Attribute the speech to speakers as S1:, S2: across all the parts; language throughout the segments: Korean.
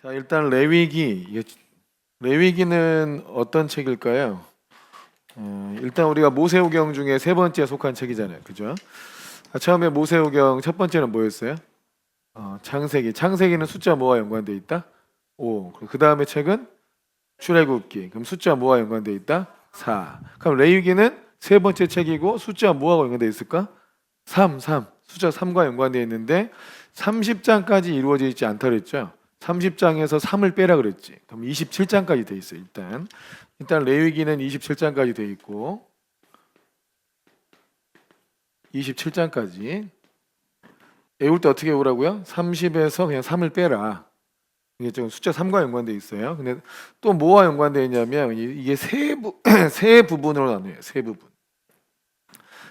S1: 자, 일단 레위기는 어떤 책일까요? 일단 우리가 모세오경 중에 세 번째 속한 책이잖아요, 그죠? 처음에 모세오경 첫 번째는 뭐였어요? 창세기. 창세기는 숫자 뭐와 연관돼 있다? 5. 그 다음에 책은 출애굽기. 그럼 숫자 뭐와 연관돼 있다? 4. 그럼 레위기는 세 번째 책이고 숫자 뭐하고 연관돼 있을까? 3. 숫자 3과 연관돼 있는데 30장까지 이루어져 있지 않다 그랬죠? 30장에서 3을 빼라 그랬지. 그럼 27장까지 돼 있어요. 일단 레위기는 27장까지 돼 있고 27장까지 외울 때 어떻게 외우라고요? 30에서 그냥 3을 빼라. 이게 좀 숫자 3과 연관돼 있어요. 근데 또 뭐와 연관돼 있냐면 이게 세 부분으로 나뉘어요. 세 부분.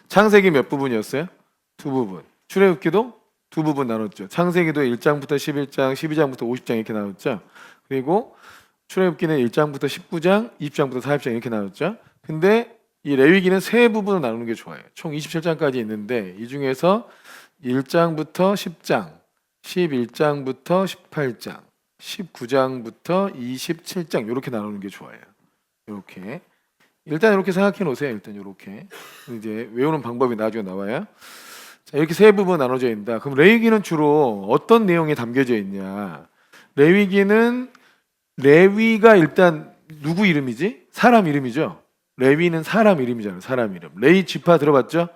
S1: 창세기 몇 부분이었어요? 두 부분. 출애굽기도 두 부분 나눴죠. 창세기도 1장부터 11장, 12장부터 50장 이렇게 나눴죠. 그리고 출애굽기는 1장부터 19장, 20장부터 40장 이렇게 나눴죠. 근데 이 레위기는 세 부분으로 나누는 게 좋아요. 총 27장까지 있는데 이 중에서 1장부터 10장, 11장부터 18장, 19장부터 27장 이렇게 나누는 게 좋아요. 이렇게. 일단 이렇게 생각해 놓으세요. 일단 이렇게. 이제 외우는 방법이 나중에 나와요. 자, 이렇게 세 부분 나눠져 있다. 그럼 레위기는 주로 어떤 내용이 담겨져 있냐? 레위가 일단 누구 이름이지? 사람 이름이죠. 레위는 사람 이름이잖아요. 사람 이름. 레위 지파 들어봤죠?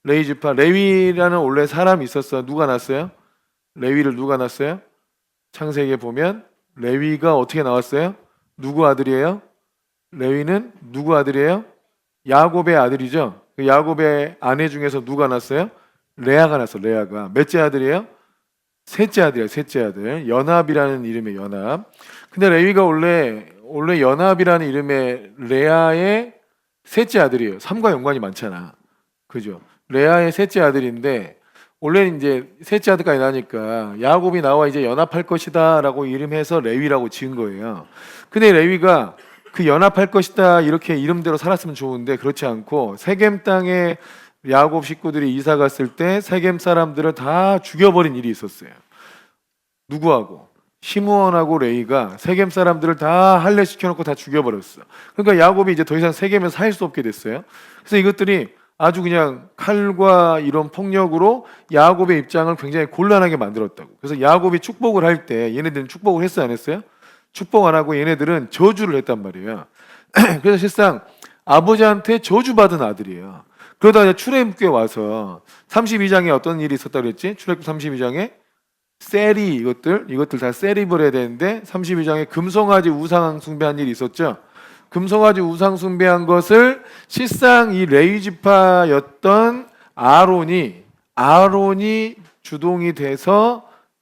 S1: 레위 지파. 레위라는 원래 사람이 있었어. 누가 났어요? 레위를 누가 났어요? 창세기에 보면 레위가 어떻게 나왔어요? 누구 아들이에요? 레위는 누구 아들이에요? 야곱의 아들이죠. 그 야곱의 아내 중에서 누가 났어요? 레아가 났어. 레아가 몇째 아들이에요? 셋째 아들이에요. 셋째 아들. 연합이라는 이름의 연합. 근데 레위가 원래 연합이라는 이름의 레아의 셋째 아들이에요. 3과 연관이 많잖아. 그죠? 레아의 셋째 아들인데 원래는 이제 셋째 아들까지 나니까 야곱이 나와 이제 연합할 것이다라고 이름해서 레위라고 지은 거예요. 근데 레위가 그 연합할 것이다 이렇게 이름대로 살았으면 좋은데 그렇지 않고 세겜 땅에 야곱 식구들이 이사 갔을 때 세겜 사람들을 다 죽여버린 일이 있었어요. 누구하고? 시므온하고 레위가 세겜 사람들을 다 할례 시켜놓고 다 죽여버렸어. 그러니까 야곱이 이제 더 이상 세겜에서 살 수 없게 됐어요. 그래서 이것들이 아주 그냥 칼과 이런 폭력으로 야곱의 입장을 굉장히 곤란하게 만들었다고. 그래서 야곱이 축복을 할 때 얘네들은 축복을 했어요, 안 했어요? 축복 안 하고 얘네들은 저주를 했단 말이에요. 그래서 실상 아버지한테 저주받은 아들이에요. 그러다 이제 출애굽기에 와서 32장에 어떤 일이 있었다 그랬지? 출애굽 32장에 세리 이것들 다 세립을 해야 되는데 32장에 금송아지 우상 숭배한 일이 있었죠. 금송아지 우상 숭배한 것을 실상 이 레위 지파였던 아론이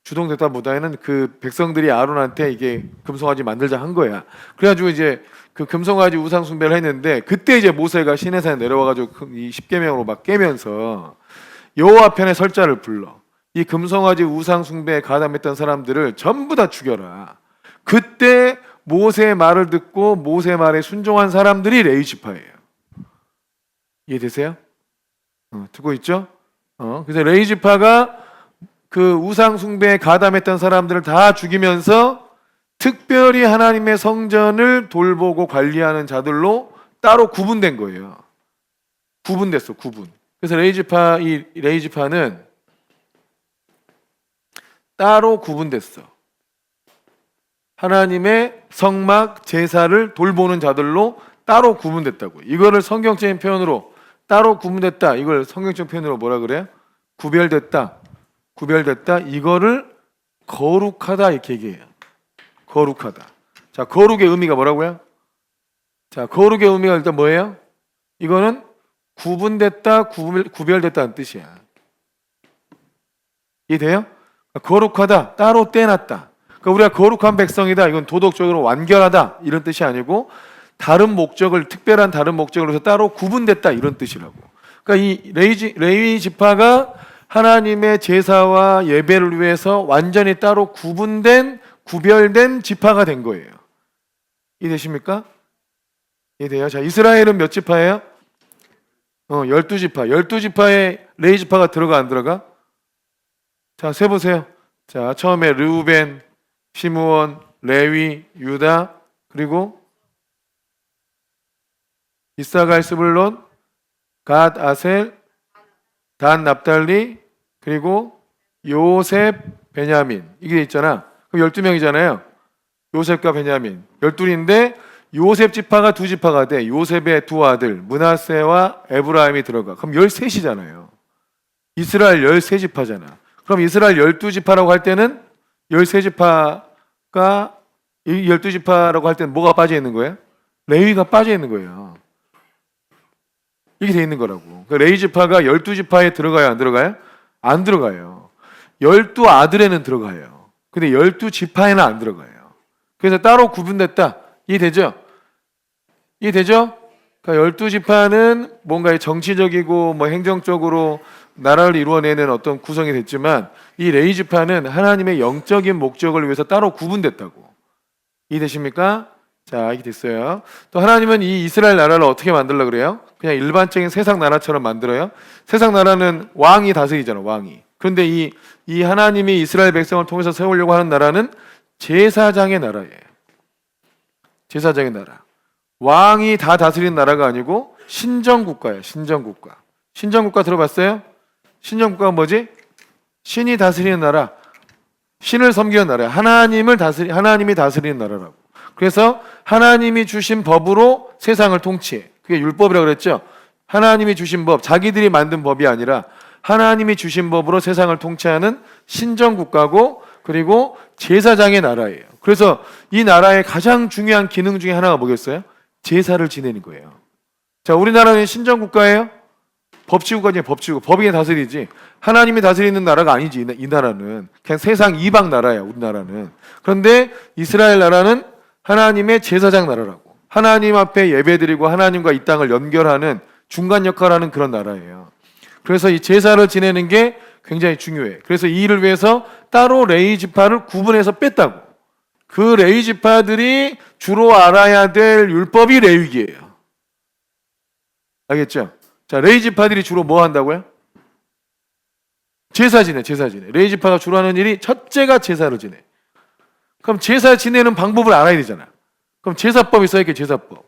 S1: 주동됐다보다는 그 백성들이 아론한테 이게 금송아지 만들자 한 거야. 그래가지고 이제 그 금송아지 우상 숭배를 했는데 그때 이제 모세가 시내산에 내려와가지고 이 십계명으로 막 깨면서 여호와 편에 설자를 불러. 이 금송아지 우상 숭배에 가담했던 사람들을 전부 다 죽여라. 그때 모세의 말을 듣고 모세 말에 순종한 사람들이 레위 지파예요. 이해되세요? 듣고 있죠? 그래서 레위 지파가 그 우상 숭배에 가담했던 사람들을 다 죽이면서 특별히 하나님의 성전을 돌보고 관리하는 자들로 따로 구분된 거예요. 구분됐어, 구분. 그래서 이 레위 지파는 따로 구분됐어. 하나님의 성막 제사를 돌보는 자들로 따로 구분됐다고. 이거를 성경적인 표현으로 따로 구분됐다. 이걸 성경적 표현으로 뭐라 그래요? 구별됐다. 이거를 거룩하다 이렇게 얘기해요. 거룩하다. 자, 거룩의 의미가 뭐라고요? 자, 거룩의 의미가 일단 뭐예요? 이거는 구분됐다, 구별됐다는 뜻이야. 이해돼요? 거룩하다, 따로 떼놨다. 그러니까 우리가 거룩한 백성이다. 이건 도덕적으로 완결하다 이런 뜻이 아니고 특별한 다른 목적을 해서 따로 구분됐다 이런 뜻이라고. 그러니까 이 레위 지파가 하나님의 제사와 예배를 위해서 완전히 따로 구별된 지파가 된 거예요. 이해되십니까? 이해돼요? 자, 이스라엘은 몇 지파예요? 12지파. 12지파에 레위 지파가 들어가 안 들어가? 자, 세보세요. 자, 처음에 르우벤, 시므온, 레위, 유다, 그리고 이사갈, 스불론, 갓, 아셀, 단, 납달리, 그리고 요셉, 베냐민. 이게 있잖아. 그럼 12명이잖아요. 요셉과 베냐민. 12인데 요셉 지파가 두 지파가 돼. 요셉의 두 아들 므낫세와 에브라임이 들어가. 그럼 13이잖아요. 이스라엘 13지파잖아. 그럼 이스라엘 12지파라고 할 때는 13지파가 12지파라고 할 때는 뭐가 빠져 있는 거예요? 레위가 빠져 있는 거예요. 이게 돼 있는 거라고. 레위 지파가 12지파에 들어가요, 안 들어가요? 안 들어가요. 12아들에는 들어가요. 근데 12지파에는 안 들어가요. 그래서 따로 구분됐다. 이해되죠? 이해되죠? 그러니까 12지파는 뭔가 정치적이고 뭐 행정적으로 나라를 이루어내는 어떤 구성이 됐지만 이 레위 지파는 하나님의 영적인 목적을 위해서 따로 구분됐다고. 이해되십니까? 자, 이게 됐어요. 또 하나님은 이 이스라엘 나라를 어떻게 만들려고 그래요? 그냥 일반적인 세상 나라처럼 만들어요? 세상 나라는 왕이 다스리잖아, 왕이. 그런데 이 하나님이 이스라엘 백성을 통해서 세우려고 하는 나라는 제사장의 나라예요. 제사장의 나라. 왕이 다 다스리는 나라가 아니고 신정국가예요. 신정국가. 신정국가 들어봤어요? 신정국가가 뭐지? 신이 다스리는 나라. 신을 섬기는 나라예요. 하나님이 다스리는 나라라고. 그래서 하나님이 주신 법으로 세상을 통치해. 그게 율법이라고 그랬죠? 하나님이 주신 법, 자기들이 만든 법이 아니라 하나님이 주신 법으로 세상을 통치하는 신정국가고 그리고 제사장의 나라예요. 그래서 이 나라의 가장 중요한 기능 중에 하나가 뭐겠어요? 제사를 지내는 거예요. 자, 우리나라는 신정국가예요? 법치국가지, 법치국. 법이 다스리지. 하나님이 다스리는 나라가 아니지, 이 나라는. 그냥 세상 이방 나라야, 우리나라는. 그런데 이스라엘 나라는 하나님의 제사장 나라라고. 하나님 앞에 예배드리고 하나님과 이 땅을 연결하는 중간 역할을 하는 그런 나라예요. 그래서 이 제사를 지내는 게 굉장히 중요해. 그래서 이 일을 위해서 따로 레위 지파를 구분해서 뺐다고. 그 레위 지파들이 주로 알아야 될 율법이 레위기예요. 알겠죠? 자, 레위 지파들이 주로 뭐 한다고요? 제사 지내, 제사 지내. 레위 지파가 주로 하는 일이 첫째가 제사를 지내. 그럼 제사 지내는 방법을 알아야 되잖아. 그럼 제사법이 있어야겠죠, 제사법.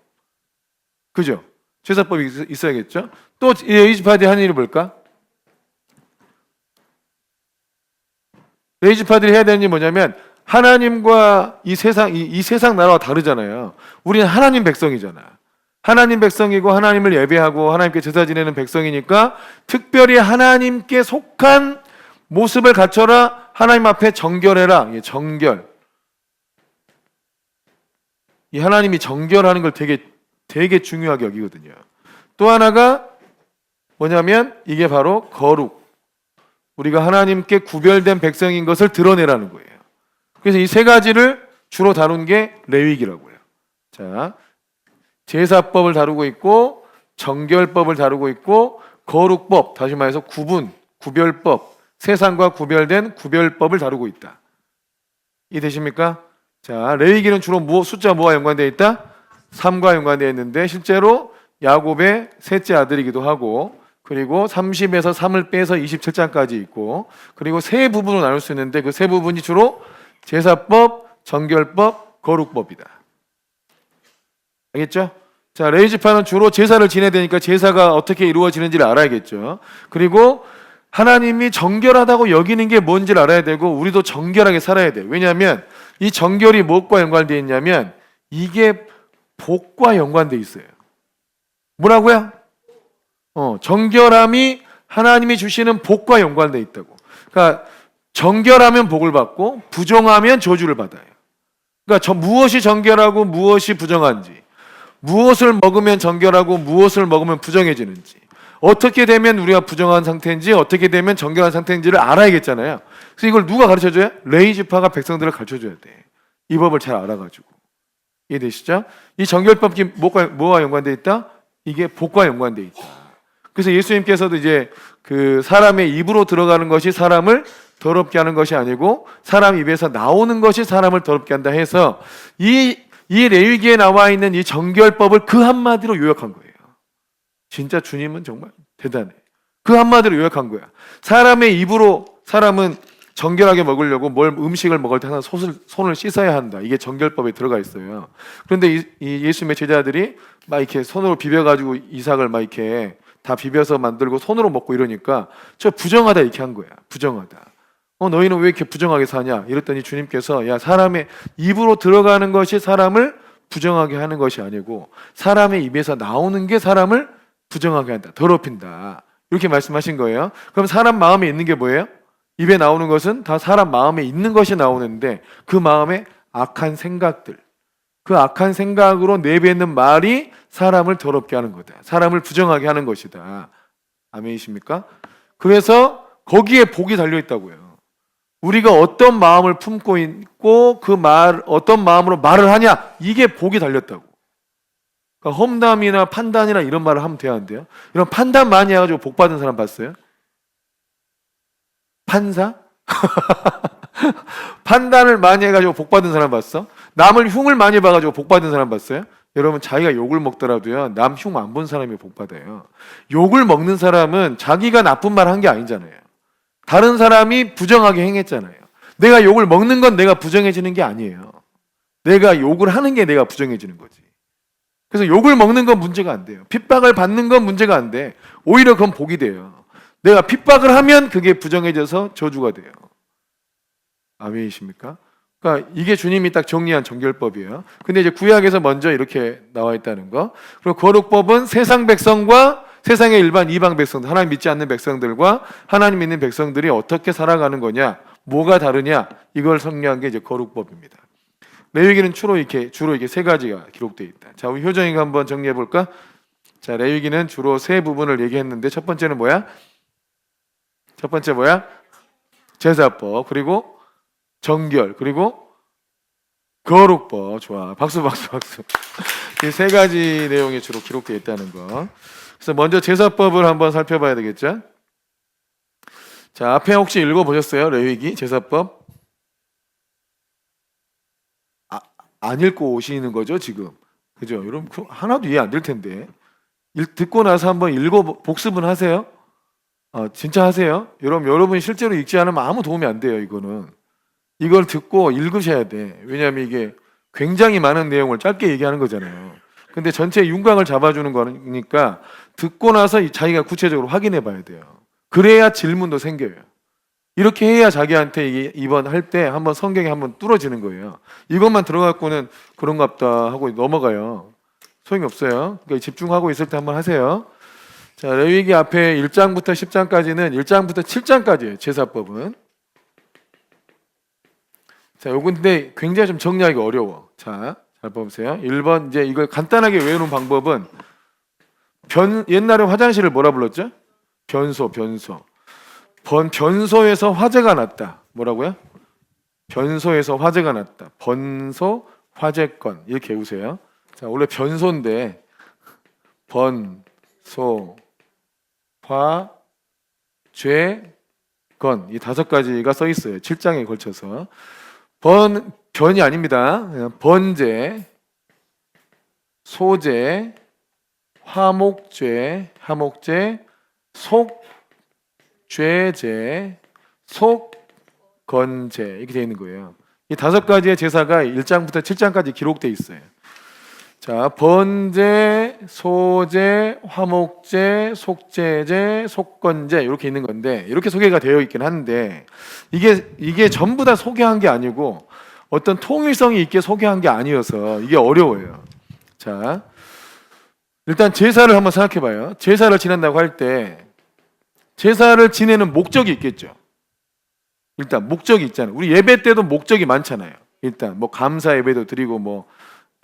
S1: 그죠? 제사법이 있어야겠죠? 또 레위 지파들이 하는 일이 뭘까? 레위 지파들이 해야 되는 일이 뭐냐면 하나님과 이 세상 나라와 다르잖아요. 우리는 하나님 백성이잖아. 하나님 백성이고 하나님을 예배하고 하나님께 제사 지내는 백성이니까 특별히 하나님께 속한 모습을 갖춰라. 하나님 앞에 정결해라. 정결. 이 하나님이 정결하는 걸 되게 중요하게 여기거든요. 또 하나가 뭐냐면 이게 바로 거룩. 우리가 하나님께 구별된 백성인 것을 드러내라는 거예요. 그래서 이 세 가지를 주로 다룬 게 레위기라고요. 자, 제사법을 다루고 있고 정결법을 다루고 있고 거룩법, 다시 말해서 구별법, 세상과 구별된 구별법을 다루고 있다. 이해되십니까? 자, 레위기는 주로 숫자 뭐와 연관되어 있다? 3과 연관되어 있는데 실제로 야곱의 셋째 아들이기도 하고 그리고 30에서 3을 빼서 27장까지 있고 그리고 세 부분으로 나눌 수 있는데 그 세 부분이 주로 제사법, 정결법, 거룩법이다. 알겠죠? 자, 레위 지파는 주로 제사를 지내야 되니까 제사가 어떻게 이루어지는지를 알아야겠죠. 그리고 하나님이 정결하다고 여기는 게 뭔지를 알아야 되고 우리도 정결하게 살아야 돼요. 왜냐하면 이 정결이 무엇과 연관되어 있냐면 이게 복과 연관되어 있어요. 뭐라고요? 정결함이 하나님이 주시는 복과 연관되어 있다고. 그러니까 정결하면 복을 받고 부정하면 저주를 받아요. 그러니까 무엇이 정결하고 무엇이 부정한지, 무엇을 먹으면 정결하고 무엇을 먹으면 부정해지는지, 어떻게 되면 우리가 부정한 상태인지 어떻게 되면 정결한 상태인지를 알아야겠잖아요. 그래서 이걸 누가 가르쳐줘요? 레위 지파가 백성들을 가르쳐줘야 돼. 이 법을 잘 알아가지고. 이해되시죠? 이 정결법이 뭐와 연관되어 있다? 이게 복과 연관되어 있다. 그래서 예수님께서도 이제 그 사람의 입으로 들어가는 것이 사람을 더럽게 하는 것이 아니고 사람 입에서 나오는 것이 사람을 더럽게 한다 해서 이 레위기에 나와 있는 이 정결법을 그 한마디로 요약한 거예요. 진짜 주님은 정말 대단해. 그 한마디로 요약한 거야. 사람의 입으로 사람은 정결하게 먹으려고 뭘 음식을 먹을 때 항상 손을 씻어야 한다. 이게 정결법에 들어가 있어요. 그런데 이 예수님의 제자들이 막 이렇게 손으로 비벼가지고 이삭을 막 이렇게 다 비벼서 만들고 손으로 먹고 이러니까 저 부정하다 이렇게 한 거야. 부정하다. 너희는 왜 이렇게 부정하게 사냐? 이랬더니 주님께서 야, 사람의 입으로 들어가는 것이 사람을 부정하게 하는 것이 아니고 사람의 입에서 나오는 게 사람을 부정하게 한다. 더럽힌다. 이렇게 말씀하신 거예요. 그럼 사람 마음에 있는 게 뭐예요? 입에 나오는 것은 다 사람 마음에 있는 것이 나오는데 그 마음에 악한 생각들, 그 악한 생각으로 내뱉는 말이 사람을 더럽게 하는 거다. 사람을 부정하게 하는 것이다. 아멘이십니까? 그래서 거기에 복이 달려 있다고요. 우리가 어떤 마음을 품고 있고 어떤 마음으로 말을 하냐, 이게 복이 달렸다고. 그러니까 험담이나 판단이나 이런 말을 하면 돼야 한대요. 이런 판단 많이 해가지고 복 받은 사람 봤어요? 판사? 판단을 많이 해가지고 복 받은 사람 봤어? 남을 흉을 많이 봐가지고 복 받은 사람 봤어요? 여러분, 자기가 욕을 먹더라도요, 남 흉 안 본 사람이 복 받아요. 욕을 먹는 사람은 자기가 나쁜 말 한 게 아니잖아요. 다른 사람이 부정하게 행했잖아요. 내가 욕을 먹는 건 내가 부정해지는 게 아니에요. 내가 욕을 하는 게 내가 부정해지는 거지. 그래서 욕을 먹는 건 문제가 안 돼요. 핍박을 받는 건 문제가 안 돼. 오히려 그건 복이 돼요. 내가 핍박을 하면 그게 부정해져서 저주가 돼요. 아멘이십니까? 그러니까 이게 주님이 딱 정리한 정결법이에요. 근데 이제 구약에서 먼저 이렇게 나와 있다는 거. 그리고 거룩법은 세상 백성과 세상의 일반 이방 백성들, 하나님 믿지 않는 백성들과 하나님 믿는 백성들이 어떻게 살아가는 거냐, 뭐가 다르냐, 이걸 설명한 게 이제 거룩법입니다. 레위기는 주로 이렇게 세 가지가 기록되어 있다. 자, 우리 효정이가 한번 정리해 볼까? 자, 레위기는 주로 세 부분을 얘기했는데 첫 번째는 뭐야? 첫 번째 뭐야? 제사법, 그리고 정결, 그리고 거룩법. 좋아. 박수. 이 세 가지 내용이 주로 기록되어 있다는 거. 그래서 먼저 제사법을 한번 살펴봐야 되겠죠? 자, 앞에 혹시 읽어보셨어요? 레위기 제사법? 안 읽고 오시는 거죠, 지금? 그죠? 여러분, 하나도 이해 안 될 텐데. 듣고 나서 한번 복습은 하세요? 진짜 하세요? 여러분 실제로 읽지 않으면 아무 도움이 안 돼요, 이거는. 이걸 듣고 읽으셔야 돼. 왜냐하면 이게 굉장히 많은 내용을 짧게 얘기하는 거잖아요. 근데 전체 윤곽을 잡아주는 거니까 듣고 나서 자기가 구체적으로 확인해 봐야 돼요. 그래야 질문도 생겨요. 이렇게 해야 자기한테 이번 할 때 한번 성경에 한번 뚫어지는 거예요. 이것만 들어갖고는 그런갑다 하고 넘어가요. 소용이 없어요. 그러니까 집중하고 있을 때 한번 하세요. 자, 레위기 앞에 1장부터 10장까지는 1장부터 7장까지예요. 제사법은. 자, 요건 근데 굉장히 좀 정리하기 어려워. 자, 잘 보세요. 1번 이제 이걸 간단하게 외우는 방법은 옛날에 화장실을 뭐라 불렀죠? 변소. 변소에서 화재가 났다. 뭐라고요? 변소에서 화재가 났다. 번소 화재건 이렇게 외우세요. 자, 원래 변소인데 번소 화재건 이 5가지가 써 있어요. 7장에 걸쳐서. 변이 아닙니다. 번제, 소제, 화목제, 속죄제, 속건제 이렇게 되어 있는 거예요. 이 5가지의 제사가 1장부터 7장까지 기록되어 있어요. 자, 번제, 소제, 화목제, 속죄제, 속건제 이렇게 있는 건데 이렇게 소개가 되어 있긴 한데 이게 전부 다 소개한 게 아니고 어떤 통일성이 있게 소개한 게 아니어서 이게 어려워요. 자, 일단 제사를 한번 생각해 봐요. 제사를 지낸다고 할 때 제사를 지내는 목적이 있겠죠. 일단 목적이 있잖아요. 우리 예배 때도 목적이 많잖아요. 일단 뭐 감사 예배도 드리고 뭐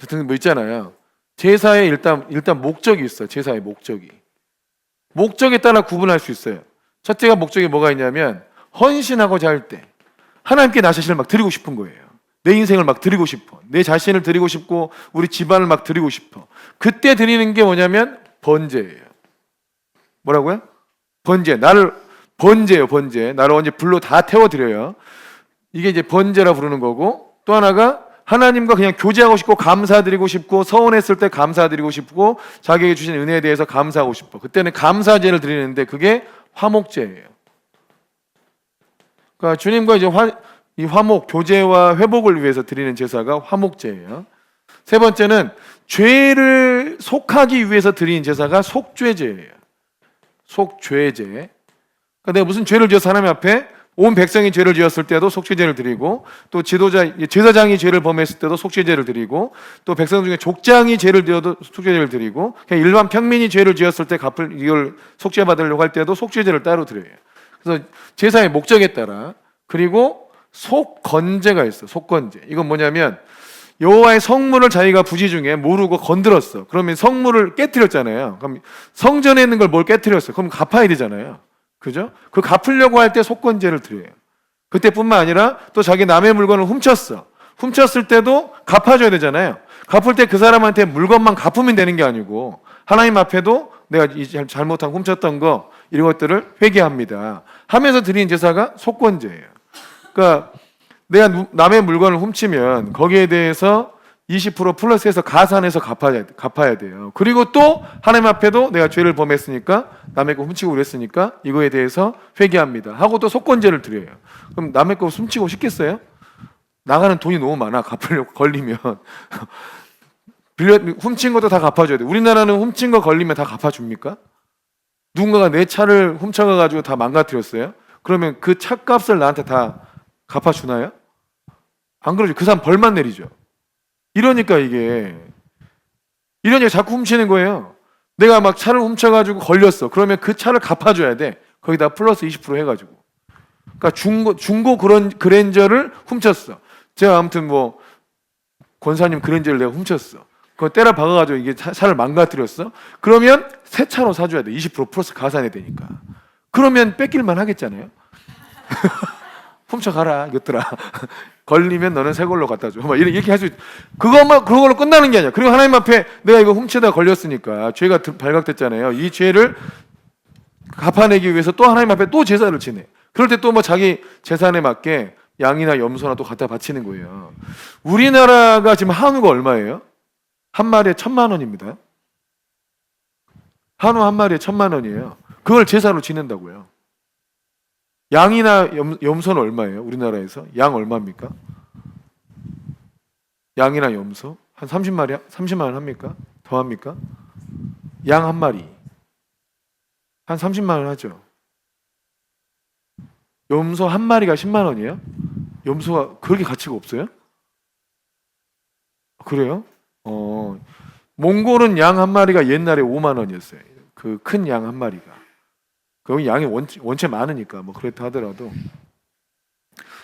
S1: 같은 뭐 있잖아요. 제사에 일단 목적이 있어요. 제사의 목적에 따라 구분할 수 있어요. 첫째가 목적이 뭐가 있냐면 헌신하고자 할 때 하나님께 나 자신을 막 드리고 싶은 거예요. 내 인생을 막 드리고 싶어. 내 자신을 드리고 싶고 우리 집안을 막 드리고 싶어. 그때 드리는 게 뭐냐면 번제예요. 뭐라고요? 번제. 번제예요. 나를 언제 불로 다 태워드려요. 이게 이제 번제라 부르는 거고 또 하나가 하나님과 그냥 교제하고 싶고 감사드리고 싶고 서운했을 때 감사드리고 싶고 자기에게 주신 은혜에 대해서 감사하고 싶어. 그때는 감사제를 드리는데 그게 화목제예요. 그러니까 주님과 이제 이 화목, 교제와 회복을 위해서 드리는 제사가 화목제예요. 세 번째는 죄를 속하기 위해서 드리는 제사가 속죄제예요. 속죄제. 그러니까 내가 무슨 죄를 지어서 하나님 앞에 온 백성이 죄를 지었을 때도 속죄제를 드리고, 또 지도자 제사장이 죄를 범했을 때도 속죄제를 드리고, 또 백성 중에 족장이 죄를 지어도 속죄제를 드리고, 그냥 일반 평민이 죄를 지었을 때 이걸 속죄 받으려고 할 때도 속죄제를 따로 드려요. 그래서 제사의 목적에 따라. 그리고 속건제가 있어. 속건제. 이건 뭐냐면 여호와의 성물을 자기가 부지 중에 모르고 건드렸어. 그러면 성물을 깨뜨렸잖아요. 그럼 성전에 있는 걸 뭘 깨뜨렸어? 그럼 갚아야 되잖아요. 그죠? 그 갚으려고 할 때 속건제를 드려요. 그때뿐만 아니라 또 자기 남의 물건을 훔쳤어. 훔쳤을 때도 갚아줘야 되잖아요. 갚을 때 그 사람한테 물건만 갚으면 되는 게 아니고 하나님 앞에도 내가 잘못한 훔쳤던 거 이런 것들을 회개합니다 하면서 드리는 제사가 속건제예요. 그러니까 내가 남의 물건을 훔치면 거기에 대해서 20% 플러스해서 가산해서 갚아야 돼요. 그리고 또 하나님 앞에도 내가 죄를 범했으니까 남의 거 훔치고 그랬으니까 이거에 대해서 회개합니다 하고 또 속건제를 드려요. 그럼 남의 거 훔치고 싶겠어요? 나가는 돈이 너무 많아. 갚으려고 걸리면 훔친 것도 다 갚아줘야 돼. 우리나라는 훔친 거 걸리면 다 갚아줍니까? 누군가가 내 차를 훔쳐가가지고 다 망가뜨렸어요? 그러면 그 차값을 나한테 다 갚아주나요? 안 그러죠. 그 사람 벌만 내리죠. 이러니까 자꾸 훔치는 거예요. 내가 막 차를 훔쳐가지고 걸렸어. 그러면 그 차를 갚아줘야 돼. 거기다 플러스 20% 해가지고. 그러니까 중고 그런 그랜저를 훔쳤어. 제가 아무튼 뭐 권사님 그랜저를 내가 훔쳤어. 그거 때려 박아가지고 이게 차를 망가뜨렸어. 그러면 새 차로 사줘야 돼. 20% 플러스 가산이 되니까. 그러면 뺏길만 하겠잖아요. 훔쳐가라 이것들아. 걸리면 너는 새 걸로 갖다 줘. 막 이렇게 할 수 그걸로 끝나는 게 아니야. 그리고 하나님 앞에 내가 이거 훔치다 걸렸으니까 죄가 발각됐잖아요. 이 죄를 갚아내기 위해서 또 하나님 앞에 또 제사를 지내. 그럴 때 또 뭐 자기 재산에 맞게 양이나 염소나 또 갖다 바치는 거예요. 우리나라가 지금 한우가 얼마예요? 한 마리에 1,000,000원입니다. 한우 한 마리에 1,000,000원이에요. 그걸 제사로 지낸다고요. 양이나 염소는 얼마예요? 우리나라에서 양 얼마입니까? 양이나 염소 한 30마리, 30만 원 합니까? 더 합니까? 양 한 마리 한 30만 원 하죠. 염소 한 마리가 10만 원이에요? 염소가 그렇게 가치가 없어요? 그래요? 몽골은 양 한 마리가 옛날에 5만 원이었어요. 그 큰 양 한 마리가. 그럼 양이 원체 많으니까 뭐 그렇다 하더라도.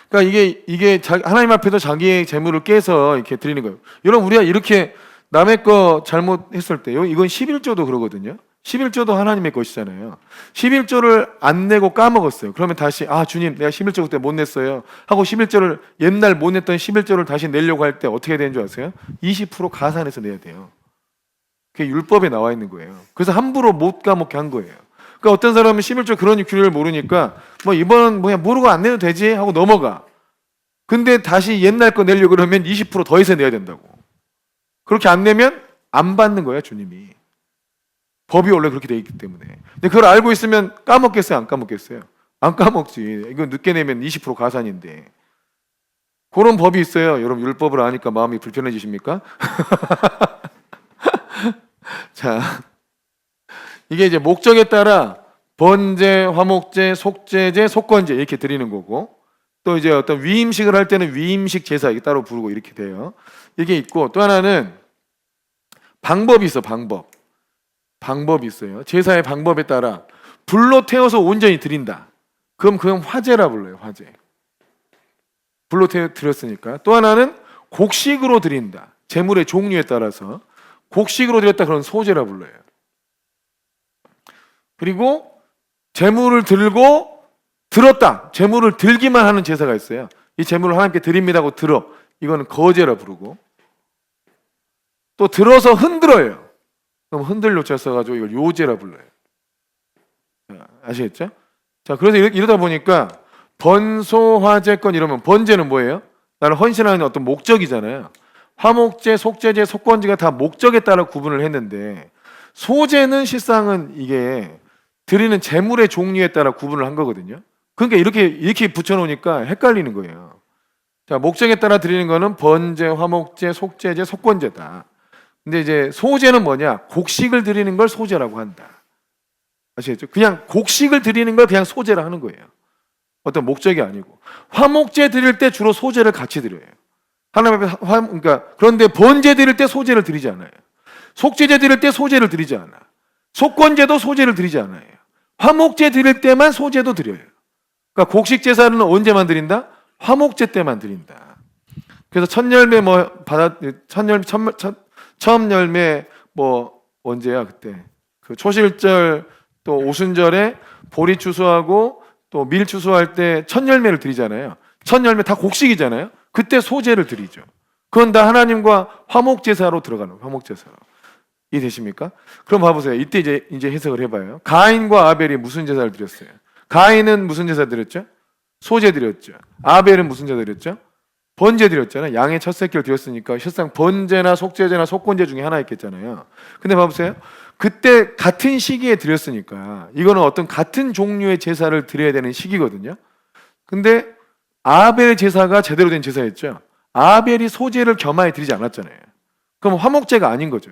S1: 그러니까 이게 하나님 앞에서 자기의 재물을 깨서 이렇게 드리는 거예요. 여러분 우리가 이렇게 남의 거 잘못했을 때요. 이건 11조도 그러거든요. 11조도 하나님의 것이잖아요. 11조를 안 내고 까먹었어요. 그러면 다시 주님 내가 11조 그때 못 냈어요 하고 11조를 옛날 못 냈던 11조를 다시 내려고 할 때 어떻게 되는 줄 아세요? 20% 가산해서 내야 돼요. 그게 율법에 나와 있는 거예요. 그래서 함부로 못 까먹게 한 거예요. 그러니까 어떤 사람은 11조 그런 규례를 모르니까 뭐 이번은 뭐야 모르고 안 내도 되지 하고 넘어가. 근데 다시 옛날 거 내려고 그러면 20% 더해서 내야 된다고. 그렇게 안 내면 안 받는 거야 주님이. 법이 원래 그렇게 돼 있기 때문에. 근데 그걸 알고 있으면 까먹겠어요? 안 까먹겠어요? 안 까먹지. 이거 늦게 내면 20% 가산인데. 그런 법이 있어요. 여러분 율법을 아니까 마음이 불편해지십니까? 자, 이게 이제 목적에 따라 번제, 화목제, 속죄제, 속건제 이렇게 드리는 거고, 또 이제 어떤 위임식을 할 때는 위임식 제사 이게 따로 부르고 이렇게 돼요. 이게 있고, 또 하나는 방법이 있어. 방법이 있어요. 제사의 방법에 따라 불로 태워서 온전히 드린다. 그럼 그건 화제라 불러요. 화제. 불로 태워 드렸으니까. 또 하나는 곡식으로 드린다. 제물의 종류에 따라서 곡식으로 드렸다. 그런 소제라 불러요. 그리고 제물을 들고 들었다. 제물을 들기만 하는 제사가 있어요. 이 제물을 하나님께 드립니다 하고 들어. 이거는 거제라 부르고, 또 들어서 흔들어요. 그럼 흔들요자 써가지고 이걸 요제라 불러요. 아시겠죠? 자, 그래서 이러다 보니까 번소, 화제건 이러면 번제는 뭐예요? 나를 헌신하는 어떤 목적이잖아요. 화목제, 속죄제, 속건제가 다 목적에 따라 구분을 했는데, 소제는 실상은 이게 드리는 제물의 종류에 따라 구분을 한 거거든요. 그러니까 이렇게 붙여놓으니까 헷갈리는 거예요. 자, 목적에 따라 드리는 거는 번제, 화목제, 속제제, 속건제다. 근데 이제 소제는 뭐냐? 곡식을 드리는 걸 소제라고 한다. 아시겠죠? 그냥 곡식을 드리는 걸 그냥 소제라 하는 거예요. 어떤 목적이 아니고. 화목제 드릴 때 주로 소제를 같이 드려요. 하나님 앞에 그러니까 그런데 번제 드릴 때 소제를 드리지 않아요. 속제제 드릴 때 소제를 드리지 않아. 속건제도 소제를 드리지 않아요. 화목제 드릴 때만 소제도 드려요. 그러니까 곡식 제사는 언제만 드린다? 화목제 때만 드린다. 그래서 첫 열매 처음 열매 언제야 그때? 그 초실절 또 오순절에 보리 추수하고 또 밀 추수할 때 첫 열매를 드리잖아요. 첫 열매 다 곡식이잖아요. 그때 소제를 드리죠. 그건 다 하나님과 화목 제사로 들어가는 화목 제사로. 이해되십니까? 그럼 봐보세요. 이때 이제 해석을 해봐요. 가인과 아벨이 무슨 제사를 드렸어요? 가인은 무슨 제사 드렸죠? 소제 드렸죠. 아벨은 무슨 제사 드렸죠? 번제 드렸잖아요. 양의 첫 새끼를 드렸으니까 실상 번제나 속제제나 속건제 중에 하나 있겠잖아요. 근데 봐보세요. 그때 같은 시기에 드렸으니까 이거는 어떤 같은 종류의 제사를 드려야 되는 시기거든요. 근데 아벨 제사가 제대로 된 제사였죠. 아벨이 소제를 겸하여 드리지 않았잖아요. 그럼 화목제가 아닌 거죠.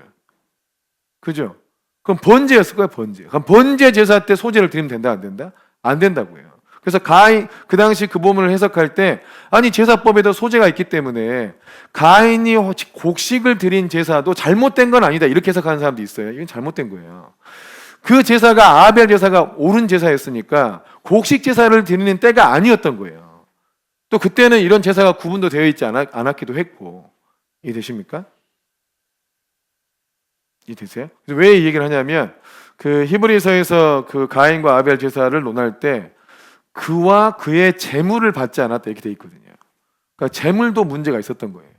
S1: 그죠? 그럼 번제였을 거예요, 번제. 그럼 번제 제사 때 소제를 드리면 된다, 안 된다? 안 된다고요. 그래서 가인, 그 당시 그 부분을 해석할 때, 아니, 제사법에도 소제가 있기 때문에 가인이 곡식을 드린 제사도 잘못된 건 아니다. 이렇게 해석하는 사람도 있어요. 이건 잘못된 거예요. 그 제사가 아벨 제사가 옳은 제사였으니까 곡식 제사를 드리는 때가 아니었던 거예요. 또 그때는 이런 제사가 구분도 되어 있지 않았기도 했고. 이해되십니까? 이해되세요? 왜 이 얘기를 하냐면 그 히브리서에서 그 가인과 아벨 제사를 논할 때 그와 그의 재물을 받지 않았다 이렇게 돼 있거든요. 그러니까 재물도 문제가 있었던 거예요.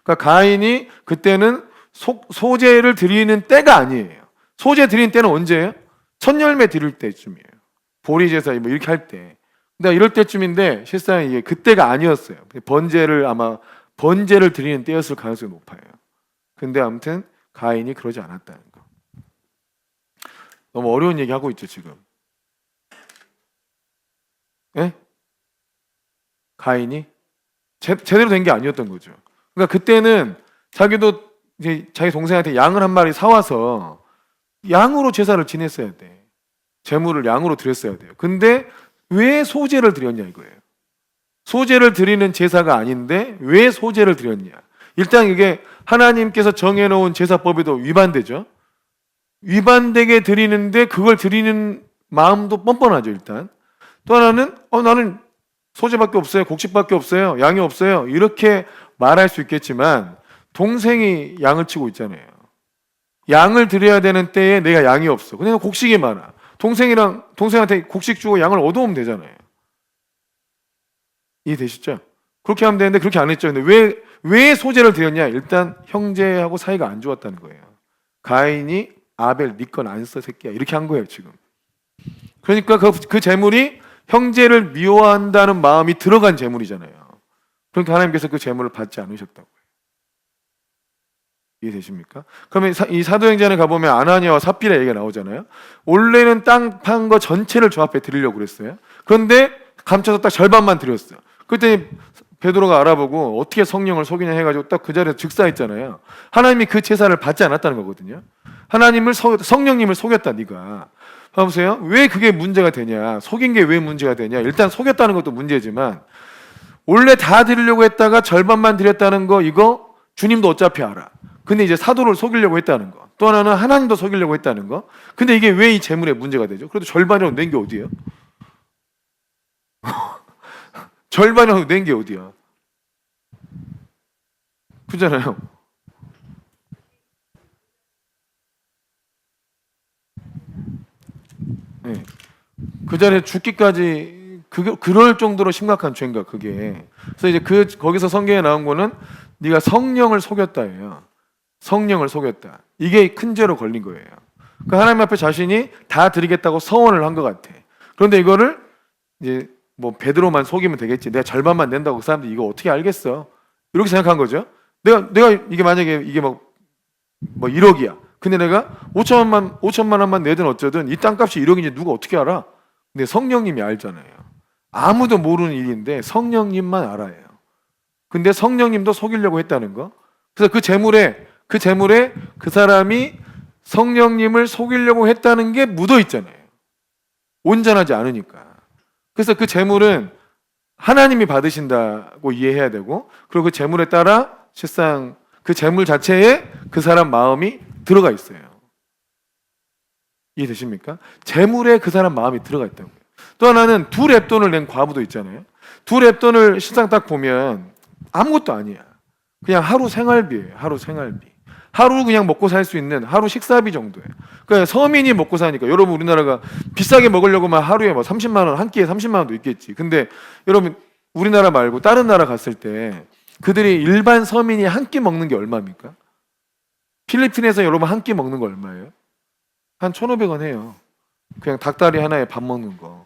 S1: 그러니까 가인이 그때는 소제를 드리는 때가 아니에요. 소제 드리는 때는 언제예요? 첫 열매 드릴 때쯤이에요. 보리 제사 뭐 이렇게 할 때. 근데 이럴 때쯤인데 실상 이게 그때가 아니었어요. 번제를 드리는 때였을 가능성이 높아요. 근데 아무튼 가인이 그러지 않았다는 거. 너무 어려운 얘기 하고 있죠 지금. 예? 가인이 제대로 된 게 아니었던 거죠. 그러니까 그때는 자기도 이제 자기 동생한테 양을 한 마리 사와서 양으로 제사를 지냈어야 돼. 제물을 양으로 드렸어야 돼요. 근데 왜 소제를 드렸냐 이거예요. 소제를 드리는 제사가 아닌데 왜 소제를 드렸냐. 일단 이게 하나님께서 정해놓은 제사법에도 위반되죠. 위반되게 드리는데 그걸 드리는 마음도 뻔뻔하죠 일단. 또 하나는 나는 소제밖에 없어요. 곡식밖에 없어요. 양이 없어요. 이렇게 말할 수 있겠지만 동생이 양을 치고 있잖아요. 양을 드려야 되는 때에 내가 양이 없어. 근데 곡식이 많아. 동생한테 곡식 주고 양을 얻어오면 되잖아요. 이해되시죠? 그렇게 하면 되는데 그렇게 안 했죠. 근데 왜 소제를 드렸냐? 일단 형제하고 사이가 안 좋았다는 거예요. 가인이 아벨 네 건 안 써 새끼야 이렇게 한 거예요 지금. 그러니까 그 재물이 형제를 미워한다는 마음이 들어간 재물이잖아요. 그러니까 하나님께서 그 재물을 받지 않으셨다고요. 이해되십니까? 그러면 이 사도행전에 가보면 아나니아와 삽비라 얘기가 나오잖아요. 원래는 땅 판 거 전체를 저 앞에 드리려고 그랬어요. 그런데 감춰서 딱 절반만 드렸어요. 그때 베드로가 알아보고 어떻게 성령을 속이냐 해가지고 딱 그 자리에서 즉사했잖아요. 하나님이 그 제사를 받지 않았다는 거거든요. 성령님을 속였다 네가. 봐보세요. 왜 그게 문제가 되냐? 속인 게 왜 문제가 되냐? 일단 속였다는 것도 문제지만 원래 다 드리려고 했다가 절반만 드렸다는 거 이거 주님도 어차피 알아. 근데 이제 사도를 속이려고 했다는 거. 또 하나는 하나님도 속이려고 했다는 거. 근데 이게 왜 이 재물에 문제가 되죠? 그래도 절반이라고 낸 게 어디예요? 절반이라고 낸 게 어디야? 그잖아요. 네. 그 자리에 죽기까지 그럴 정도로 심각한 죄인가 그게. 그래서 이제 거기서 성경에 나온 거는 네가 성령을 속였다예요. 성령을 속였다. 이게 큰 죄로 걸린 거예요. 그 하나님 앞에 자신이 다 드리겠다고 서원을 한 것 같아. 그런데 이거를 이제 뭐 베드로만 속이면 되겠지. 내가 절반만 낸다고 그 사람들이 이거 어떻게 알겠어? 이렇게 생각한 거죠. 내가 이게 만약에 이게 뭐 1억이야. 근데 내가 5천만 원만 내든 어쩌든 이 땅값이 1억인지 누가 어떻게 알아? 근데 성령님이 알잖아요. 아무도 모르는 일인데 성령님만 알아요. 근데 성령님도 속이려고 했다는 거. 그래서 그 재물에 그 사람이 성령님을 속이려고 했다는 게 묻어 있잖아요. 온전하지 않으니까. 그래서 그 재물은 하나님이 받으신다고 이해해야 되고, 그리고 그 재물에 따라 실상 그 재물 자체에 그 사람 마음이 들어가 있어요. 이해되십니까? 재물에 그 사람 마음이 들어가 있다고요. 또 하나는 두 렙돈을 낸 과부도 있잖아요. 두 렙돈을 실상 딱 보면 아무것도 아니야. 그냥 하루 생활비예요. 하루 생활비. 하루 그냥 먹고 살 수 있는 하루 식사비 정도예요. 그러니까 서민이 먹고 사니까, 여러분 우리나라가 비싸게 먹으려고만 하루에 뭐 30만 원, 한 끼에 30만 원도 있겠지. 근데 여러분 우리나라 말고 다른 나라 갔을 때 그들이 일반 서민이 한 끼 먹는 게 얼마입니까? 필리핀에서 여러분 한 끼 먹는 거 얼마예요? 한 1,500원 해요. 그냥 닭다리 하나에 밥 먹는 거.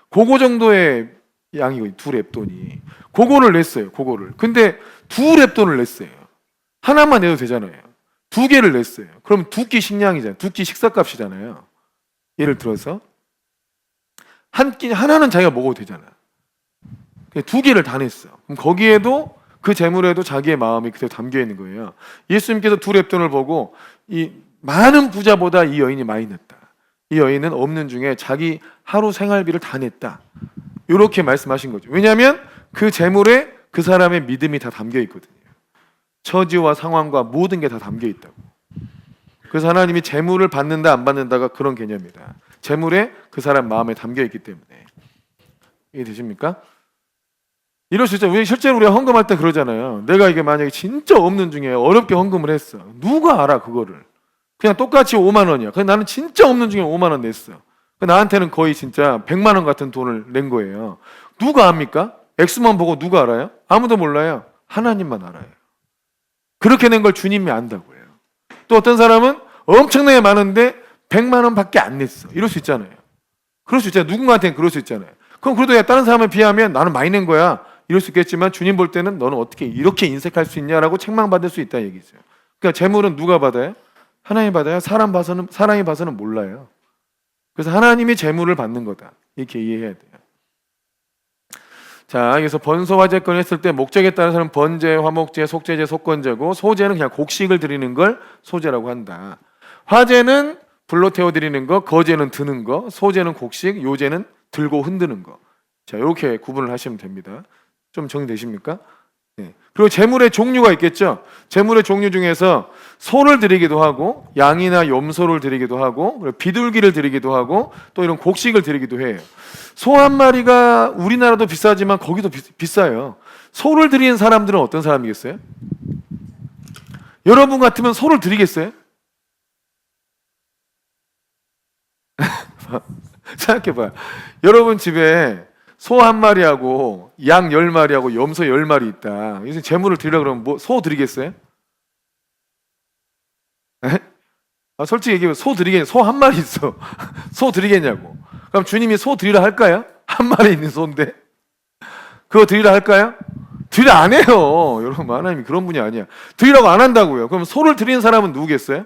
S1: 그거 정도의 양이고, 두 렙돈이. 그거를 냈어요. 그거를. 근데 두 렙돈을 냈어요. 하나만 내도 되잖아요. 두 개를 냈어요. 그럼 두 끼 식량이잖아요. 두 끼 식사값이잖아요. 예를 들어서 한 끼 하나는 자기가 먹어도 되잖아. 두 개를 다 냈어. 그럼 거기에도 그 재물에도 자기의 마음이 그대로 담겨 있는 거예요. 예수님께서 두 렙돈을 보고 이 많은 부자보다 이 여인이 많이 냈다. 이 여인은 없는 중에 자기 하루 생활비를 다 냈다. 이렇게 말씀하신 거죠. 왜냐하면 그 재물에 그 사람의 믿음이 다 담겨 있거든요. 처지와 상황과 모든 게 다 담겨 있다고. 그래서 하나님이 재물을 받는다 안 받는다가 그런 개념이다. 재물에 그 사람 마음에 담겨 있기 때문에. 이해되십니까? 이럴 수 있죠. 실제로 우리가 헌금할 때 그러잖아요. 내가 이게 만약에 진짜 없는 중에 어렵게 헌금을 했어. 누가 알아 그거를. 그냥 똑같이 5만 원이야. 근데 나는 진짜 없는 중에 5만 원 냈어. 나한테는 거의 진짜 100만 원 같은 돈을 낸 거예요. 누가 압니까? 액수만 보고 누가 알아요? 아무도 몰라요. 하나님만 알아요. 그렇게 낸 걸 주님이 안다고요. 또 어떤 사람은 엄청나게 많은데 100만 원밖에 안 냈어. 이럴 수 있잖아요. 그럴 수 있잖아요. 누군가한테는 그럴 수 있잖아요. 그럼 그래도 다른 사람에 비하면 나는 많이 낸 거야. 이럴 수 있겠지만 주님 볼 때는 너는 어떻게 이렇게 인색할 수 있냐라고 책망받을 수 있다 얘기죠. 그러니까 재물은 누가 받아요? 하나님이 받아요. 사람이 봐서는 몰라요. 그래서 하나님이 재물을 받는 거다. 이렇게 이해해야 돼요. 자, 여기서 번소 화제권 했을 때 목적에 따라서는 번제, 화목제, 속제제, 속건제고, 소제는 그냥 곡식을 드리는 걸 소제라고 한다. 화제는 불로 태워 드리는 거, 거제는 드는 거, 소제는 곡식, 요제는 들고 흔드는 거. 자, 이렇게 구분을 하시면 됩니다. 좀 정리되십니까? 네. 그리고 재물의 종류가 있겠죠. 재물의 종류 중에서 소를 드리기도 하고, 양이나 염소를 드리기도 하고, 그리고 비둘기를 드리기도 하고, 또 이런 곡식을 드리기도 해요. 소 한 마리가 우리나라도 비싸지만 거기도 비싸요. 소를 드리는 사람들은 어떤 사람이겠어요? 여러분 같으면 소를 드리겠어요? 생각해봐요. 여러분 집에 소 한 마리하고 양 10마리하고 염소 10마리 있다. 요새 재물을 드리려고 그러면 소 드리겠어요? 솔직히 얘기하면 소 한 마리 있어. 소 드리겠냐고. 그럼 주님이 소 드리라 할까요? 한 마리 있는 소인데 그거 드리라 할까요? 드리라 안 해요. 여러분 하나님이 그런 분이 아니야. 드리라고 안 한다고요. 그럼 소를 드리는 사람은 누구겠어요?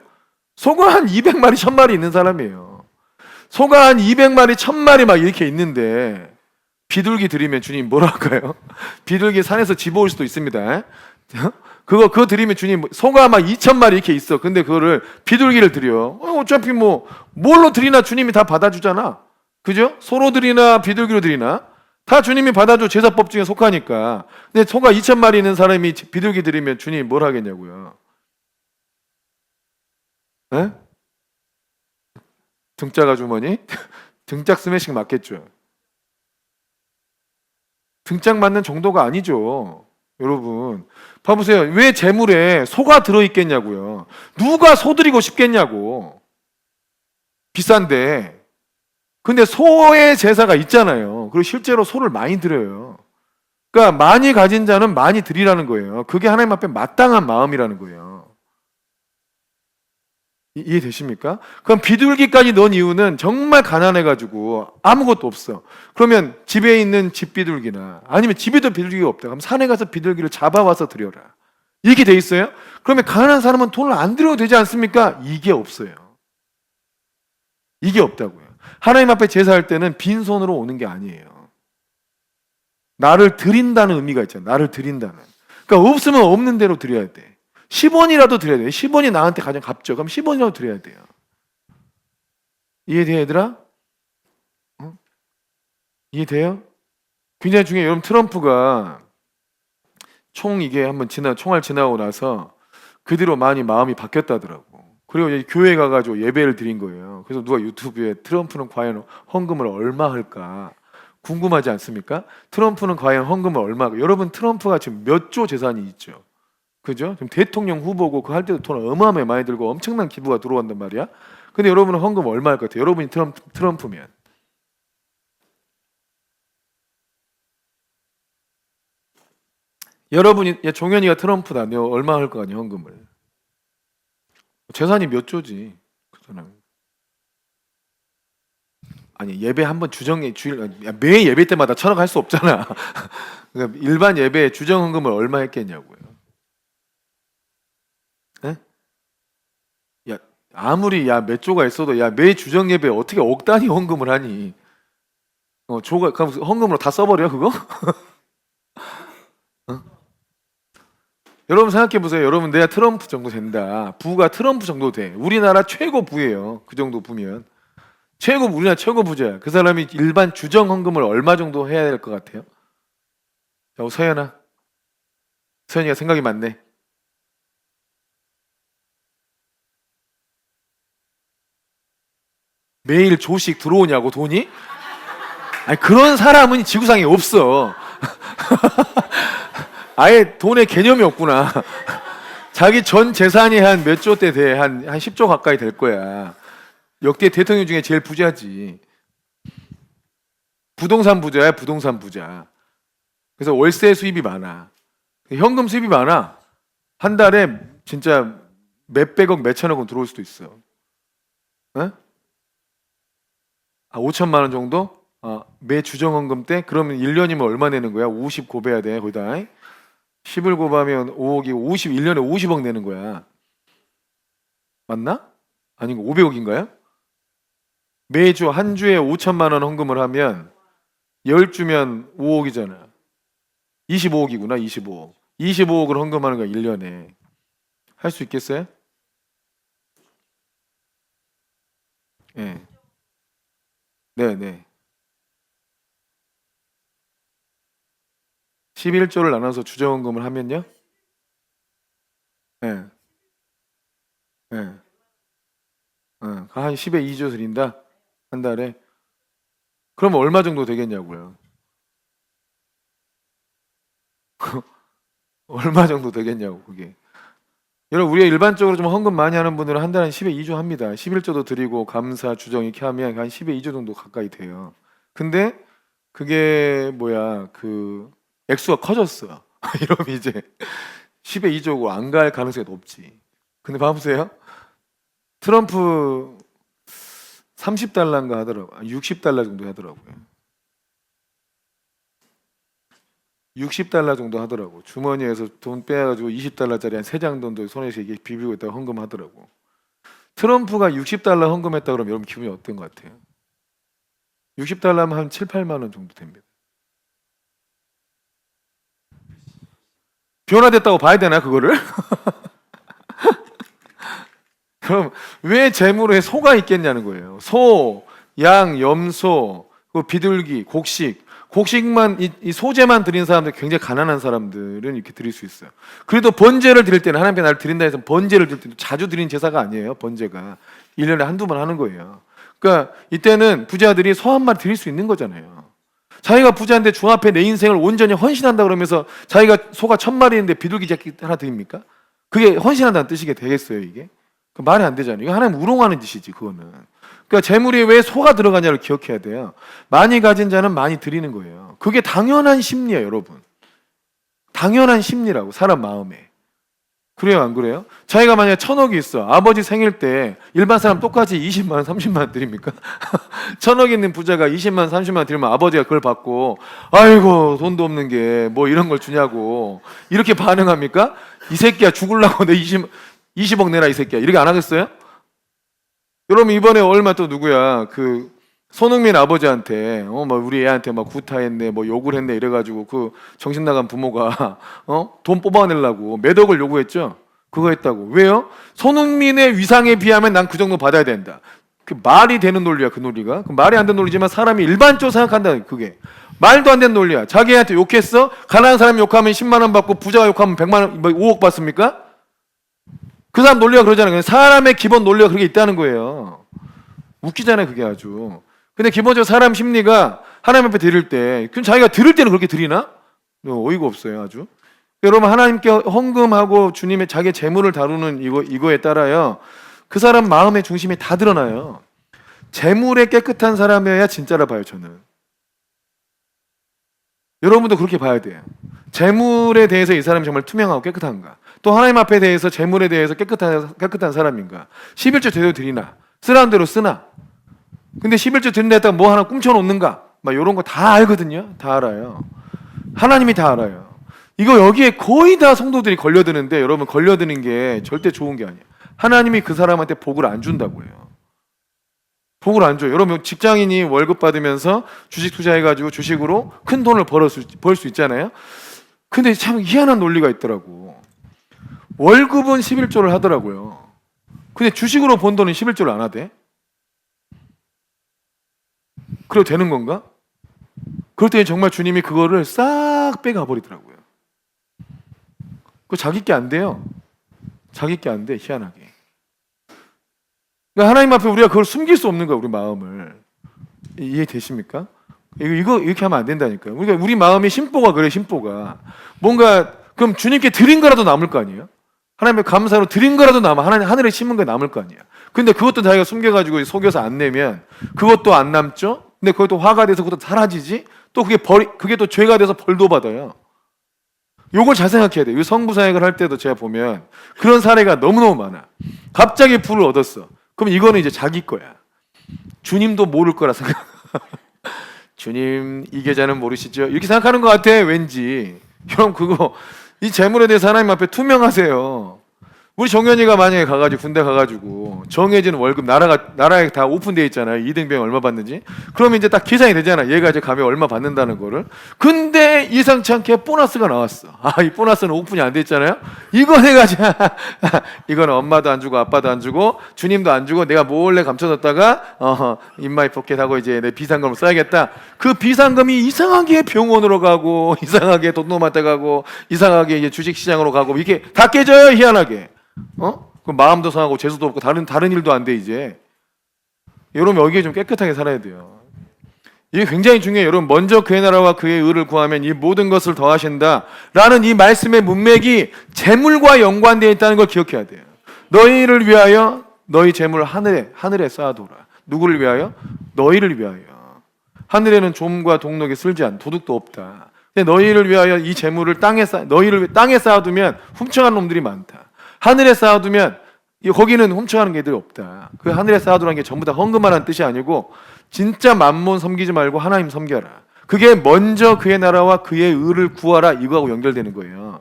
S1: 소가 한 200마리 1000마리 있는 사람이에요. 소가 한 200마리 1000마리 막 이렇게 있는데 비둘기 드리면 주님 뭐라 할까요? 비둘기 산에서 집어올 수도 있습니다. 그거 드리면 주님 소가 막 2000마리 이렇게 있어. 근데 그거를 비둘기를 드려. 어차피 뭘로 드리나 주님이 다 받아주잖아. 그죠? 소로 드리나 비둘기로 드리나 다 주님이 받아줘. 제사법 중에 속하니까. 근데 소가 2000마리 있는 사람이 비둘기 드리면 주님이 뭘 하겠냐고요. 에? 등짝 아주머니? 등짝 스매싱 맞겠죠. 등짝 맞는 정도가 아니죠. 여러분 봐보세요. 왜 재물에 소가 들어있겠냐고요. 누가 소 드리고 싶겠냐고. 비싼데. 근데 소의 제사가 있잖아요. 그리고 실제로 소를 많이 드려요. 그러니까 많이 가진 자는 많이 드리라는 거예요. 그게 하나님 앞에 마땅한 마음이라는 거예요. 이해되십니까? 그럼 비둘기까지 넣은 이유는 정말 가난해가지고 아무것도 없어. 그러면 집에 있는 집비둘기나 아니면 집에도 비둘기가 없다. 그럼 산에 가서 비둘기를 잡아와서 드려라. 이게 돼 있어요? 그러면 가난한 사람은 돈을 안 드려도 되지 않습니까? 이게 없어요. 이게 없다고요. 하나님 앞에 제사할 때는 빈손으로 오는 게 아니에요. 나를 드린다는 의미가 있잖아. 나를 드린다는. 그러니까 없으면 없는 대로 드려야 돼. 10원이라도 드려야 돼. 10원이 나한테 가장 값져. 그럼 10원이라도 드려야 돼요. 이해돼, 얘들아? 어? 이해돼요? 굉장히 중요해요. 여러분, 트럼프가 이게 한번 총알 지나고 나서 그 뒤로 많이 마음이 바뀌었다더라고. 그리고 이제 교회 가가지고 예배를 드린 거예요. 그래서 누가 유튜브에 트럼프는 과연 헌금을 얼마 할까 궁금하지 않습니까? 트럼프는 과연 헌금을 얼마 할까? 여러분, 트럼프가 지금 몇 조 재산이 있죠. 그죠? 지금 대통령 후보고 그 할 때도 돈 어마어마하게 많이 들고 엄청난 기부가 들어온단 말이야. 근데 여러분은 헌금 얼마 할 것 같아요? 여러분이 트럼프면. 여러분이, 야, 종현이가 트럼프다. 너 얼마 할 거 아니야, 헌금을? 재산이 몇 조지, 그 사람. 아니, 예배 한번 매 예배 때마다 1,000억 할 수 없잖아. 그러니까 일반 예배 주정 헌금을 얼마 했겠냐고요. 예? 야, 아무리 몇 조가 있어도 매 주정 예배 어떻게 억 단위 헌금을 하니? 그럼 헌금으로 다 써버려 그거? 어? 여러분 생각해 보세요. 여러분, 내가 트럼프 정도 된다. 부가 트럼프 정도 돼. 우리나라 최고 부예요. 그 정도 부면. 우리나라 최고 부자야. 그 사람이 일반 주정 헌금을 얼마 정도 해야 될 것 같아요? 자, 서연이가 생각이 많네. 매일 조식 들어오냐고, 돈이? 아니, 그런 사람은 지구상에 없어. 아예 돈의 개념이 없구나. 자기 전 재산이 한 몇 조 대 돼. 한 10조 가까이 될 거야. 역대 대통령 중에 제일 부자지. 부동산 부자야, 부동산 부자. 그래서 월세 수입이 많아. 현금 수입이 많아. 한 달에 진짜 몇백억, 몇천억은 들어올 수도 있어. 어? 5천만 원 정도? 매 주정헌금 때? 그러면 1년이면 얼마 내는 거야? 50 곱해야 돼, 거기다. 10을 곱하면 5억이 1년에 50억 내는 거야. 맞나? 아닌가? 500억인가요? 매주 한 주에 5천만 원 헌금을 하면 10주면 5억이잖아. 25억이구나, 25억. 25억을 헌금하는 거야, 1년에. 할 수 있겠어요? 네. 네네. 11조를 나눠서 주정헌금을 하면요? 네. 네. 한 10에 2조 드린다? 한 달에? 그럼 얼마 정도 되겠냐고요? 얼마 정도 되겠냐고, 그게. 여러분, 우리가 일반적으로 좀 헌금 많이 하는 분들은 한 달에 10에 2조 합니다. 11조도 드리고 감사, 주정 이렇게 하면 한 10에 2조 정도 가까이 돼요. 근데 그게 액수가 커졌어. 이러면 이제 10에 2조고 안 갈 가능성이 높지. 근데 봐보세요. 트럼프 30달러인가 하더라고요. 60달러 정도 하더라고요. 60달러 정도 하더라고. 주머니에서 돈 빼가지고 20달러짜리 한 3장 정도 손에서 이게 비비고 있다가 헌금하더라고. 트럼프가 60달러 헌금했다 그러면 여러분 기분이 어떤 것 같아요? 60달러면 한 7, 8만 원 정도 됩니다. 변화됐다고 봐야 되나 그거를? 그럼 왜 재물에 소가 있겠냐는 거예요. 소, 양, 염소, 비둘기, 곡식만 이 소재만 드린 사람들, 굉장히 가난한 사람들은 이렇게 드릴 수 있어요. 그래도 번제를 드릴 때는, 하나님께 나를 드린다 해서 번제를 드릴 때도 자주 드린 제사가 아니에요. 번제가 1년에 한두 번 하는 거예요. 그러니까 이때는 부자들이 소 한 마리 드릴 수 있는 거잖아요. 자기가 부자인데 주 앞에 내 인생을 온전히 헌신한다 그러면서 자기가 소가 1,000마리인데 비둘기 새끼 하나 드립니까? 그게 헌신한다는 뜻이게 되겠어요, 이게? 그 말이 안 되잖아요. 이거 하나님 우롱하는 짓이지, 그거는. 그러니까 재물이 왜 소가 들어가냐를 기억해야 돼요. 많이 가진 자는 많이 드리는 거예요. 그게 당연한 심리예요, 여러분. 당연한 심리라고, 사람 마음에. 그래요, 안 그래요? 자기가 만약에 1,000억이 있어. 아버지 생일 때 일반 사람 똑같이 20만 원, 30만 원 드립니까? 1,000억 있는 부자가 20만 원, 30만 원 드리면 아버지가 그걸 받고 아이고 돈도 없는 게 뭐 이런 걸 주냐고 이렇게 반응합니까? 이 새끼야 죽을라고 내 20억 내라 이 새끼야 이렇게 안 하겠어요? 여러분, 이번에 얼마 또 누구야 손흥민 아버지한테 뭐 우리 애한테 막 구타했네 뭐 욕을 했네 이래가지고 그 정신 나간 부모가 돈 뽑아내려고 몇 억을 요구했죠. 그거 했다고. 왜요? 손흥민의 위상에 비하면 난 그 정도 받아야 된다. 그 말이 되는 논리야 그 논리가. 그 말이 안 되는 논리지만 사람이 일반적으로 생각한다. 그게 말도 안 되는 논리야. 자기한테 욕했어? 가난한 사람이 욕하면 10만 원 받고 부자가 욕하면 100만 원, 5억 받습니까? 그 사람 논리가 그러잖아요. 사람의 기본 논리가 그렇게 있다는 거예요. 웃기잖아요 그게 아주. 근데 기본적으로 사람 심리가 하나님 앞에 드릴 때, 그럼 자기가 들을 때는 그렇게 드리나? 어이가 없어요 아주. 여러분 하나님께 헌금하고 주님의 자기 재물을 다루는 이거에 따라요. 그 사람 마음의 중심이 다 드러나요. 재물에 깨끗한 사람이어야 진짜라 봐요 저는. 여러분도 그렇게 봐야 돼요. 재물에 대해서 이 사람이 정말 투명하고 깨끗한가? 또 하나님 앞에 대해서 재물에 대해서 깨끗한 사람인가? 11조 제대로 드리나? 쓰라는 대로 쓰나? 근데 11조 드린 데다가 뭐 하나 꿈쳐놓는가? 막 이런 거 다 알거든요. 다 알아요. 하나님이 다 알아요. 이거 여기에 거의 다 성도들이 걸려드는데 여러분 걸려드는 게 절대 좋은 게 아니에요. 하나님이 그 사람한테 복을 안 준다고 해요. 복을 안 줘요. 여러분 직장인이 월급 받으면서 주식 투자해가지고 주식으로 큰 돈을 벌 수 있잖아요. 근데 참 희한한 논리가 있더라고. 월급은 11조를 하더라고요. 근데 주식으로 번 돈은 11조를 안 하대. 그래도 되는 건가? 그럴 때 정말 주님이 그거를 싹 빼가 버리더라고요. 그거 자기 게 안 돼요. 자기 게 안 돼, 희한하게. 그러니까 하나님 앞에 우리가 그걸 숨길 수 없는 거야, 우리 마음을. 이해되십니까? 이거 이렇게 하면 안 된다니까요. 우리 마음이 심보가 그래, 심보가. 뭔가 그럼 주님께 드린 거라도 남을 거 아니에요? 하나님의 감사로 드린 거라도 남아. 하늘에 심은 거 남을 거 아니야. 근데 그것도 자기가 숨겨가지고 속여서 안 내면 그것도 안 남죠? 근데 그것도 화가 돼서 그것도 사라지지? 또 그게 또 죄가 돼서 벌도 받아요. 요걸 잘 생각해야 돼요. 성부 사역을 할 때도 제가 보면 그런 사례가 너무너무 많아. 갑자기 불을 얻었어. 그럼 이거는 이제 자기 거야. 주님도 모를 거라 생각. 주님 이 계좌는 모르시죠? 이렇게 생각하는 것 같아 왠지. 형 그거 이 재물에 대해서 하나님 앞에 투명하세요. 우리 정현이가 만약에 가가지고 군대 가가지고 정해진 월급 나라에 다 오픈되어 있잖아요. 이등병 얼마 받는지. 그러면 이제 딱 계산이 되잖아. 얘가 이제 가면 얼마 받는다는 거를. 근데 이상치 않게 보너스가 나왔어. 이 보너스는 오픈이 안 돼 있잖아요. 이거 해가지고 이거는 엄마도 안 주고 아빠도 안 주고 주님도 안 주고 내가 몰래 감춰뒀다가 인마이 포켓하고 이제 내 비상금을 써야겠다. 그 비상금이 이상하게 병원으로 가고 이상하게 돈노마트 가고 이상하게 이제 주식시장으로 가고 이게 다 깨져요 희한하게. 그 마음도 상하고 재수도 없고 다른 일도 안 돼 이제. 여러분 여기에 좀 깨끗하게 살아야 돼요. 이게 굉장히 중요해요. 여러분 먼저 그의 나라와 그의 의를 구하면 이 모든 것을 더하신다라는 이 말씀의 문맥이 재물과 연관되어 있다는 걸 기억해야 돼요. 너희를 위하여 너희 재물을 하늘에 쌓아둬라. 누구를 위하여? 너희를 위하여. 하늘에는 좀과 동록이 쓸지 않 도둑도 없다. 근데 너희를 위하여 이 재물을 땅에 쌓아두면 훔쳐가는 놈들이 많다. 하늘에 쌓아두면 거기는 훔쳐가는 게들이 없다. 그 하늘에 쌓아두라는 게 전부 다 헌금하라는 뜻이 아니고 진짜 만몬 섬기지 말고 하나님 섬겨라. 그게 먼저 그의 나라와 그의 의를 구하라 이거하고 연결되는 거예요.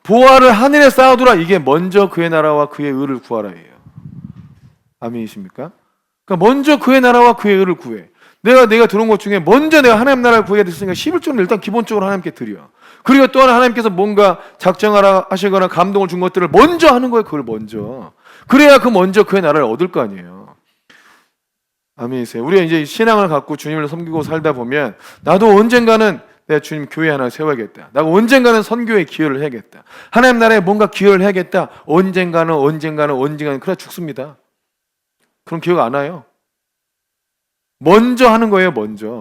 S1: 보화를 하늘에 쌓아두라 이게 먼저 그의 나라와 그의 의를 구하라예요. 아멘이십니까? 그러니까 먼저 그의 나라와 그의 의를 구해. 내가 들은 것 중에 먼저 내가 하나님 나라를 구해야 됐으니까 11조는 일단 기본적으로 하나님께 드려. 그리고 또 하나 하나님께서 뭔가 작정하라 하시거나 감동을 준 것들을 먼저 하는 거예요. 그걸 먼저. 그래야 먼저 그의 나라를 얻을 거 아니에요. 아멘이세요. 우리가 이제 신앙을 갖고 주님을 섬기고 살다 보면 나도 언젠가는 내가 주님 교회 하나 세워야겠다. 나도 언젠가는 선교에 기여를 해야겠다. 하나님 나라에 뭔가 기여를 해야겠다. 언젠가는 그래 죽습니다. 그럼 기억 안 와요. 먼저 하는 거예요.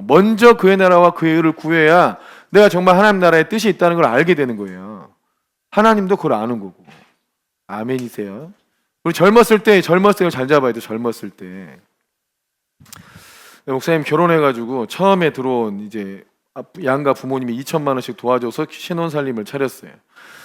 S1: 먼저 그의 나라와 그의 의를 구해야 내가 정말 하나님 나라의 뜻이 있다는 걸 알게 되는 거예요. 하나님도 그걸 아는 거고. 아멘이세요. 우리 젊었을 때 잘 잡아야 돼. 젊었을 때 목사님 결혼해가지고 처음에 들어온 이제 양가 부모님이 2천만 원씩 도와줘서 신혼 살림을 차렸어요.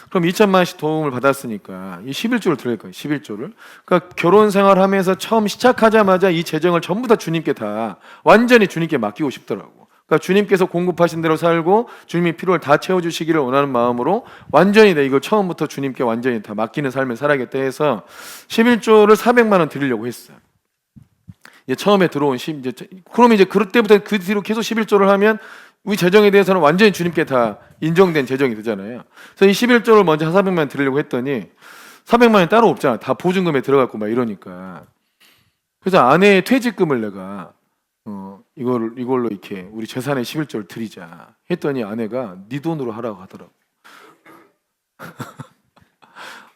S1: 그럼 2천만 원씩 도움을 받았으니까 이 11조를 드릴 거예요. 11조를. 그러니까 결혼 생활하면서 처음 시작하자마자 이 재정을 전부 다 주님께 다 완전히 주님께 맡기고 싶더라고. 그러니까 주님께서 공급하신 대로 살고 주님이 필요를 다 채워주시기를 원하는 마음으로 완전히 내 이걸 처음부터 주님께 완전히 다 맡기는 삶을 살아야겠다 해서 11조를 400만 원 드리려고 했어요. 이제 처음에 들어온 이제 그러면 이제 그때부터 그 뒤로 계속 11조를 하면 우리 재정에 대해서는 완전히 주님께 다 인정된 재정이 되잖아요. 그래서 이 11조를 먼저 한 400만 드리려고 했더니 400만 원이 따로 없잖아. 다 보증금에 들어갔고 막 이러니까. 그래서 아내의 퇴직금을 내가 이걸로 이렇게 우리 재산의 11조를 드리자 했더니 아내가 네 돈으로 하라고 하더라고.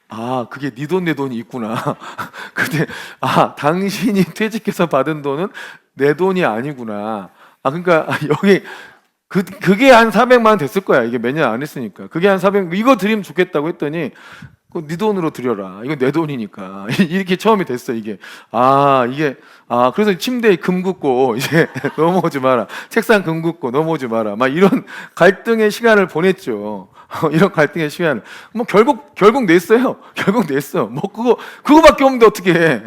S1: 아, 그게 네 돈 내 돈이 있구나. 근데 당신이 퇴직해서 받은 돈은 내 돈이 아니구나. 그러니까 여기 그게 한 400만 원 됐을 거야. 이게 몇 년 안 했으니까. 그게 한 400, 이거 드리면 좋겠다고 했더니 네 돈으로 드려라. 이거 내 돈이니까. 이렇게 처음이 됐어, 이게. 그래서 침대에 금 굽고, 이제 넘어오지 마라. 책상 금 굽고 넘어오지 마라. 막 이런 갈등의 시간을 보냈죠. 이런 갈등의 시간을. 뭐 결국 냈어요. 결국 냈어. 뭐 그거밖에 없는데 어떻게 해.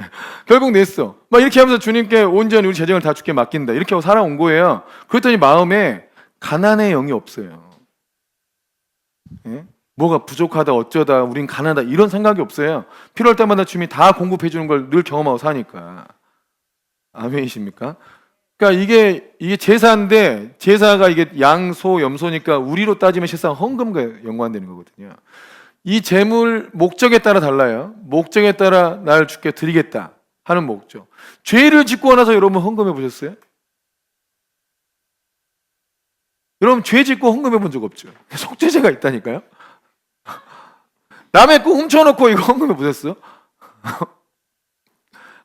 S1: 결국 냈어. 막 이렇게 하면서 주님께 온전히 우리 재정을 다 주께 맡긴다. 이렇게 하고 살아온 거예요. 그랬더니 마음에 가난의 영이 없어요. 예? 뭐가 부족하다 어쩌다 우린 가난하다 이런 생각이 없어요. 필요할 때마다 주님이 다 공급해 주는 걸 늘 경험하고 사니까. 아멘이십니까? 그러니까 이게 제사인데 제사가 이게 양, 소, 염소니까 우리로 따지면 실상 헌금과 연관되는 거거든요. 이 재물 목적에 따라 달라요. 목적에 따라 날 주께 드리겠다 하는 목적. 죄를 짓고 나서 여러분 헌금해 보셨어요? 여러분 죄 짓고 헌금해 본 적 없죠? 속죄죄가 있다니까요. 남의 거 훔쳐놓고 이거 헌금해 보셨어요?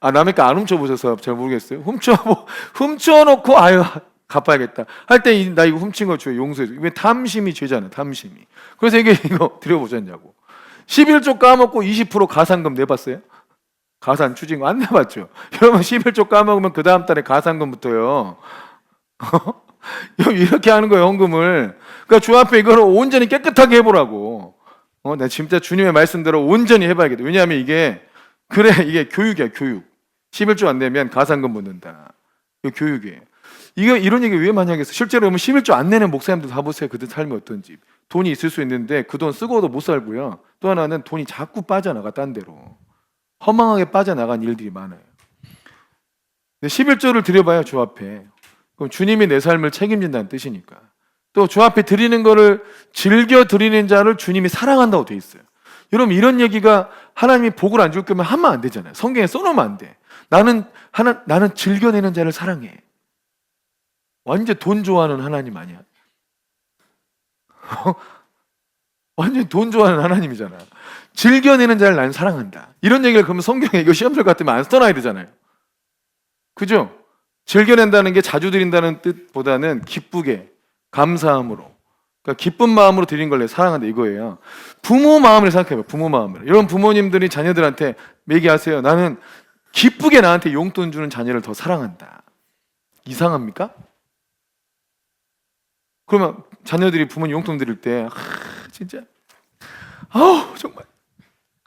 S1: 남의 거 안 훔쳐보셔서 잘 모르겠어요. 훔쳐놓고 갚아야겠다 할 때 나 이거 훔친 거 줘요. 용서해 줘. 왜 탐심이 죄잖아요. 탐심이. 그래서 이거 드려보셨냐고. 11조 까먹고 20% 가산금 내봤어요? 가산 추징금 안 내봤죠. 여러분 11조 까먹으면 그 다음 달에 가산금부터요. 이렇게 하는 거예요. 헌금을. 그러니까 주 앞에 이거를 온전히 깨끗하게 해보라고. 내가 진짜 주님의 말씀대로 온전히 해봐야겠다. 왜냐하면 이게 교육이야. 교육. 11조 안 내면 가산금 묻는다. 이거 교육이에요. 이런 얘기 왜 많이 하겠어? 실제로 11조 안 내는 목사님들 다 보세요. 그들 삶이 어떤지. 돈이 있을 수 있는데 그 돈 쓰고도 못 살고요. 또 하나는 돈이 자꾸 빠져나가 딴 데로. 허망하게 빠져나간 일들이 많아요. 11조를 드려봐요. 주 앞에. 그럼 주님이 내 삶을 책임진다는 뜻이니까. 또 주 앞에 드리는 거를 즐겨 드리는 자를 주님이 사랑한다고 돼 있어요. 여러분 이런 얘기가 하나님이 복을 안 줄 거면 하면 안 되잖아요. 성경에 써놓으면 안 돼. 나는 즐겨내는 자를 사랑해. 완전 돈 좋아하는 하나님 아니야? 완전 돈 좋아하는 하나님이잖아. 즐겨내는 자를 나는 사랑한다. 이런 얘기를 그러면 성경에 이거 시험들 같으면 안 써놔야 되잖아요. 그죠? 즐겨낸다는 게 자주 드린다는 뜻보다는 기쁘게 감사함으로, 그러니까 기쁜 마음으로 드린 걸 사랑한다 이거예요. 부모 마음을 생각해봐요. 부모 마음을. 여러분 부모님들이 자녀들한테 얘기하세요. 나는 기쁘게 나한테 용돈 주는 자녀를 더 사랑한다. 이상합니까? 그러면 자녀들이 부모님 용돈 드릴 때 진짜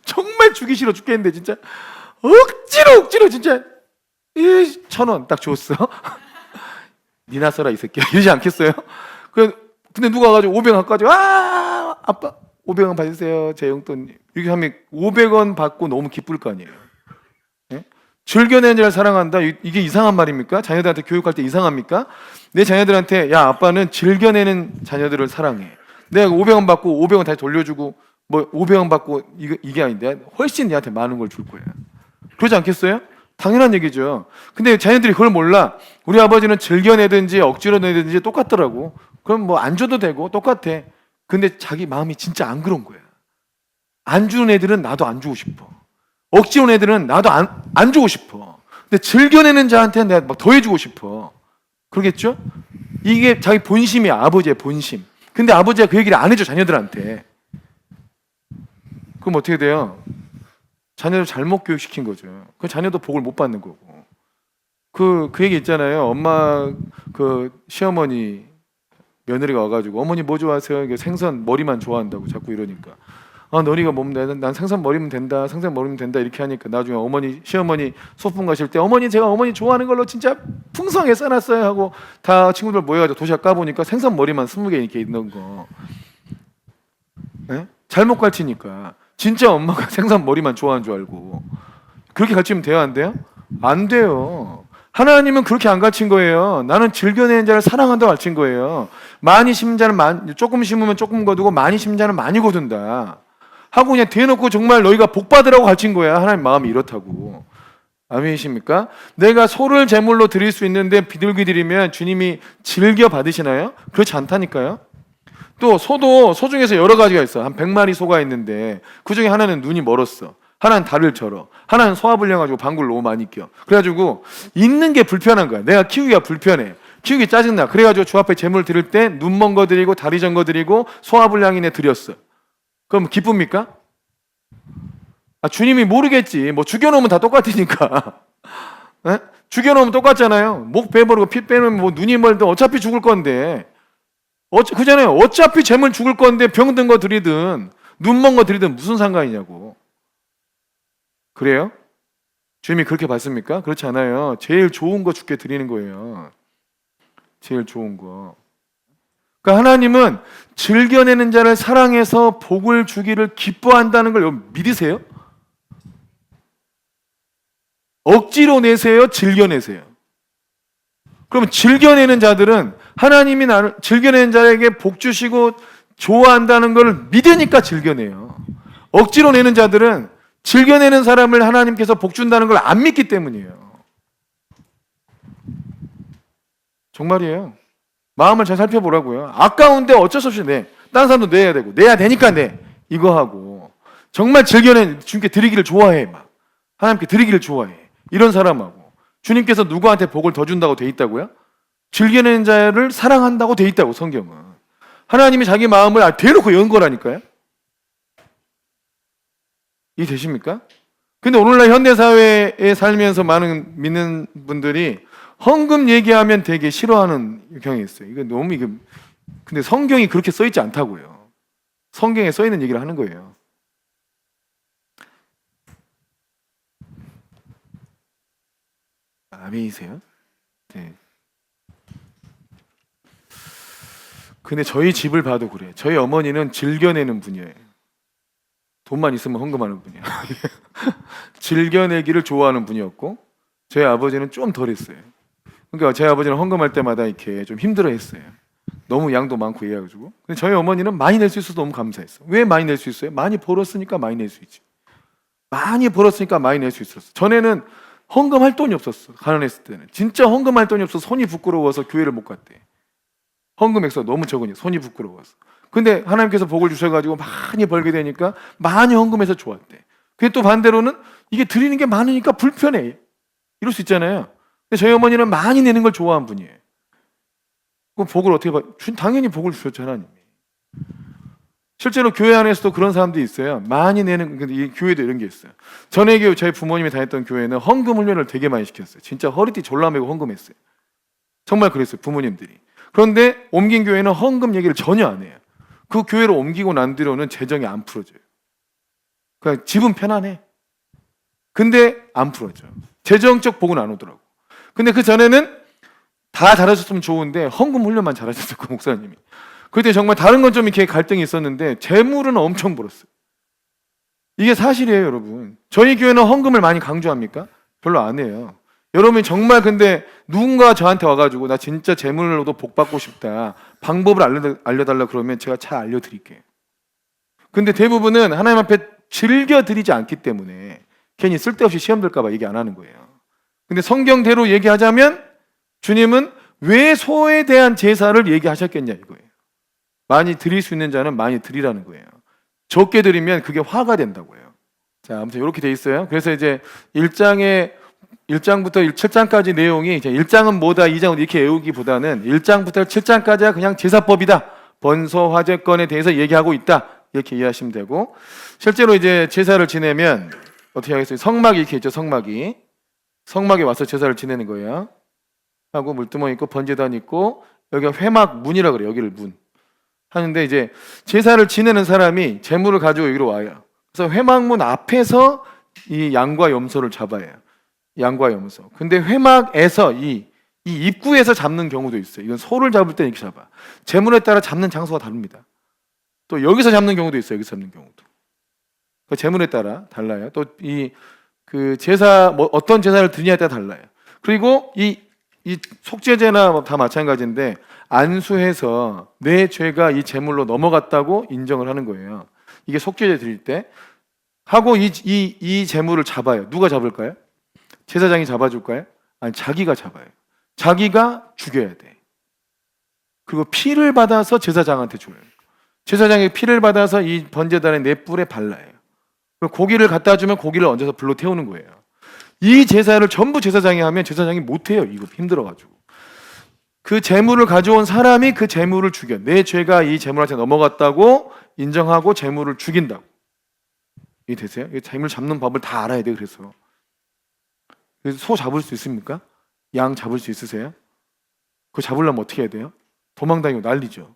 S1: 정말 주기 싫어 죽겠는데 진짜 억지로 진짜 1,000원 딱 줬어. 니나 써라 이 새끼야 이러지 않겠어요? 근데 누가 가지고 500원 갖고 가지고 아빠 500원 받으세요 제 용돈 이렇게 하면 500원 받고 너무 기쁠 거 아니에요. 예? 즐겨내는 자를 사랑한다 이게 이상한 말입니까? 자녀들한테 교육할 때 이상합니까? 내 자녀들한테 야 아빠는 즐겨내는 자녀들을 사랑해. 내가 500원 받고 500원 다시 돌려주고 뭐 500원 받고 이게 아닌데 훨씬 얘한테 많은 걸 줄 거야. 그러지 않겠어요? 당연한 얘기죠. 근데 자녀들이 그걸 몰라. 우리 아버지는 즐겨내든지 억지로 내든지 똑같더라고. 그럼 뭐 안 줘도 되고 똑같아. 근데 자기 마음이 진짜 안 그런 거야. 안 주는 애들은 나도 안 주고 싶어. 억지로 온 애들은 나도 안 주고 싶어. 근데 즐겨내는 자한테는 내가 막 더 해주고 싶어. 그러겠죠? 이게 자기 본심이야. 아버지의 본심. 근데 아버지가 그 얘기를 안 해줘 자녀들한테. 그럼 어떻게 돼요? 자녀를 잘못 교육시킨 거죠. 그 자녀도 복을 못 받는 거고. 그 얘기 있잖아요. 엄마 시어머니 며느리가 와가지고 어머니 뭐 좋아하세요? 이게 생선 머리만 좋아한다고 자꾸 이러니까 너희가 난 생선 머리면 된다. 생선 머리면 된다 이렇게 하니까 나중에 시어머니 소풍 가실 때 제가 어머니 좋아하는 걸로 진짜 풍성하게 싸놨어요 하고 다 친구들 모여가지고 도시락 까보니까 생선 머리만 20개 이렇게 있는 거. 네? 잘못 가르치니까 진짜 엄마가 생선 머리만 좋아하는 줄 알고 그렇게 가르치면 돼요 안 돼요? 안 돼요. 하나님은 그렇게 안 가르친 거예요. 나는 즐겨내는 자를 사랑한다고 가르친 거예요. 많이 심은 자는 조금 심으면 조금 거두고 많이 심은 자는 많이 거둔다 하고 그냥 대놓고 정말 너희가 복 받으라고 가르친 거야. 하나님 마음이 이렇다고. 아멘이십니까? 내가 소를 제물로 드릴 수 있는데 비둘기 드리면 주님이 즐겨 받으시나요? 그렇지 않다니까요. 또 소도 소 중에서 여러 가지가 있어. 한 100마리 소가 있는데 그 중에 하나는 눈이 멀었어. 하나는 달을 절어. 하나는 소화불량 가지고 방구를 너무 많이 껴. 그래가지고 있는 게 불편한 거야. 내가 키우기가 불편해. 키우기 짜증나. 그래가지고 주 앞에 제물 드릴 때 눈 먼 거 드리고 다리 전 거 드리고 소화불량이네 드렸어. 그럼 기쁩니까? 주님이 모르겠지. 뭐 죽여놓으면 다 똑같으니까. 에? 죽여놓으면 똑같잖아요. 목 베버리고 피 빼면 뭐 눈이 멀든 어차피 죽을 건데. 그잖아요. 어차피 재물 죽을 건데 병든 거 드리든 눈 먼 거 드리든 무슨 상관이냐고. 그래요? 주님이 그렇게 받습니까? 그렇지 않아요. 제일 좋은 거 주께 드리는 거예요. 제일 좋은 거. 그러니까 하나님은 즐겨내는 자를 사랑해서 복을 주기를 기뻐한다는 걸 믿으세요? 억지로 내세요? 즐겨내세요? 그러면 즐겨내는 자들은 하나님이 나를 즐겨내는 자에게 복 주시고 좋아한다는 걸 믿으니까 즐겨내요. 억지로 내는 자들은 즐겨내는 사람을 하나님께서 복 준다는 걸 안 믿기 때문이에요. 정말이에요. 마음을 잘 살펴보라고요. 아까운데 어쩔 수 없이 내. 다른 사람도 내야 되고 내야 되니까 내. 이거 하고 정말 즐겨낸 주님께 드리기를 좋아해. 막 하나님께 드리기를 좋아해. 이런 사람하고 주님께서 누구한테 복을 더 준다고 돼 있다고요? 즐겨내는 자를 사랑한다고 돼 있다고 성경은. 하나님이 자기 마음을 대놓고 연 거라니까요. 이해되십니까? 근데 오늘날 현대사회에 살면서 많은 믿는 분들이 헌금 얘기하면 되게 싫어하는 경향이 있어요. 근데 성경이 그렇게 써 있지 않다고요. 성경에 써 있는 얘기를 하는 거예요. 아멘이세요? 네. 근데 저희 집을 봐도 그래. 저희 어머니는 즐겨내는 분이에요. 돈만 있으면 헌금하는 분이에요. 즐겨내기를 좋아하는 분이었고 저희 아버지는 좀 덜했어요. 그러니까 제 아버지는 헌금할 때마다 이렇게 좀 힘들어했어요. 너무 양도 많고 이래가지고. 근데 저희 어머니는 많이 낼 수 있어서 너무 감사했어. 왜 많이 낼 수 있어요? 많이 벌었으니까 많이 낼 수 있지. 많이 벌었으니까 많이 낼 수 있었어. 전에는 헌금할 돈이 없었어. 가난했을 때는 진짜 헌금할 돈이 없어서 손이 부끄러워서 교회를 못 갔대. 헌금 액수가 너무 적으니 손이 부끄러워서. 근데 하나님께서 복을 주셔가지고 많이 벌게 되니까 많이 헌금해서 좋았대. 그게 또 반대로는 이게 드리는 게 많으니까 불편해. 이럴 수 있잖아요. 근데 저희 어머니는 많이 내는 걸 좋아하는 분이에요. 그럼 복을 어떻게 받? 당연히 복을 주셨죠 하나님이. 실제로 교회 안에서도 그런 사람들이 있어요. 많이 내는, 근데 이 교회도 이런 게 있어요. 전에 교회, 저희 부모님이 다녔던 교회는 헌금 훈련을 되게 많이 시켰어요. 진짜 허리띠 졸라매고 헌금했어요. 정말 그랬어요, 부모님들이. 그런데 옮긴 교회는 헌금 얘기를 전혀 안 해요. 그 교회로 옮기고 난 뒤로는 재정이 안 풀어져요. 그러니까 집은 편안해. 근데 안 풀어져. 재정적 복은 안 오더라고. 근데 그 전에는 다 잘하셨으면 좋은데 헌금 훈련만 잘하셨어요, 그 목사님이. 그때 정말 다른 건 좀 이렇게 갈등이 있었는데 재물은 엄청 벌었어요. 이게 사실이에요, 여러분. 저희 교회는 헌금을 많이 강조합니까? 별로 안 해요. 여러분이 정말 근데 누군가 저한테 와가지고 나 진짜 재물로도 복 받고 싶다. 방법을 알려달라 그러면 제가 잘 알려드릴게요. 근데 대부분은 하나님 앞에 즐겨드리지 않기 때문에 괜히 쓸데없이 시험 들까봐 얘기 안 하는 거예요. 근데 성경대로 얘기하자면 주님은 왜 소에 대한 제사를 얘기하셨겠냐 이거예요. 많이 드릴 수 있는 자는 많이 드리라는 거예요. 적게 드리면 그게 화가 된다고요. 자, 아무튼 이렇게 돼 있어요. 그래서 이제 1장부터 7장까지 내용이 이제 1장은 뭐다, 2장은 이렇게 외우기보다는 1장부터 7장까지가 그냥 제사법이다. 번소 화제건에 대해서 얘기하고 있다. 이렇게 이해하시면 되고, 실제로 이제 제사를 지내면 어떻게 하겠어요? 성막이 이렇게 있죠. 성막에 와서 제사를 지내는 거예요. 하고 물두멍 있고 번제단 있고 여기가 회막 문이라 그래요. 여기를 문 하는데 이제 제사를 지내는 사람이 제물을 가지고 여기로 와요. 그래서 회막문 앞에서 이 양과 염소를 잡아요. 양과 염소. 근데 회막에서 이 입구에서 잡는 경우도 있어요. 이건 소를 잡을 때 이렇게 잡아. 제물에 따라 잡는 장소가 다릅니다. 또 여기서 잡는 경우도 있어요. 여기서 잡는 경우도. 그 제물에 따라 달라요. 또 그 제사 어떤 제사를 드리냐에 따라 달라요. 그리고 이 속죄제나 다 마찬가지인데 안수해서 내 죄가 이 제물로 넘어갔다고 인정을 하는 거예요. 이게 속죄제 드릴 때 하고 이 제물을 잡아요. 누가 잡을까요? 제사장이 잡아줄까요? 아니, 자기가 잡아요. 자기가 죽여야 돼. 그리고 피를 받아서 제사장한테 줘요. 제사장이 피를 받아서 이 번제단의 네 뿔에 발라요. 그리고 고기를 갖다 주면 고기를 얹어서 불로 태우는 거예요. 이 제사를 전부 제사장이 하면 제사장이 못해요. 이거 힘들어가지고. 그 제물을 가져온 사람이 그 제물을 죽여. 내 죄가 이 제물한테 넘어갔다고 인정하고 제물을 죽인다고. 이게 되세요? 제물 잡는 법을 다 알아야 돼. 그래서 소 잡을 수 있습니까? 양 잡을 수 있으세요? 그거 잡으려면 어떻게 해야 돼요? 도망다니고 난리죠.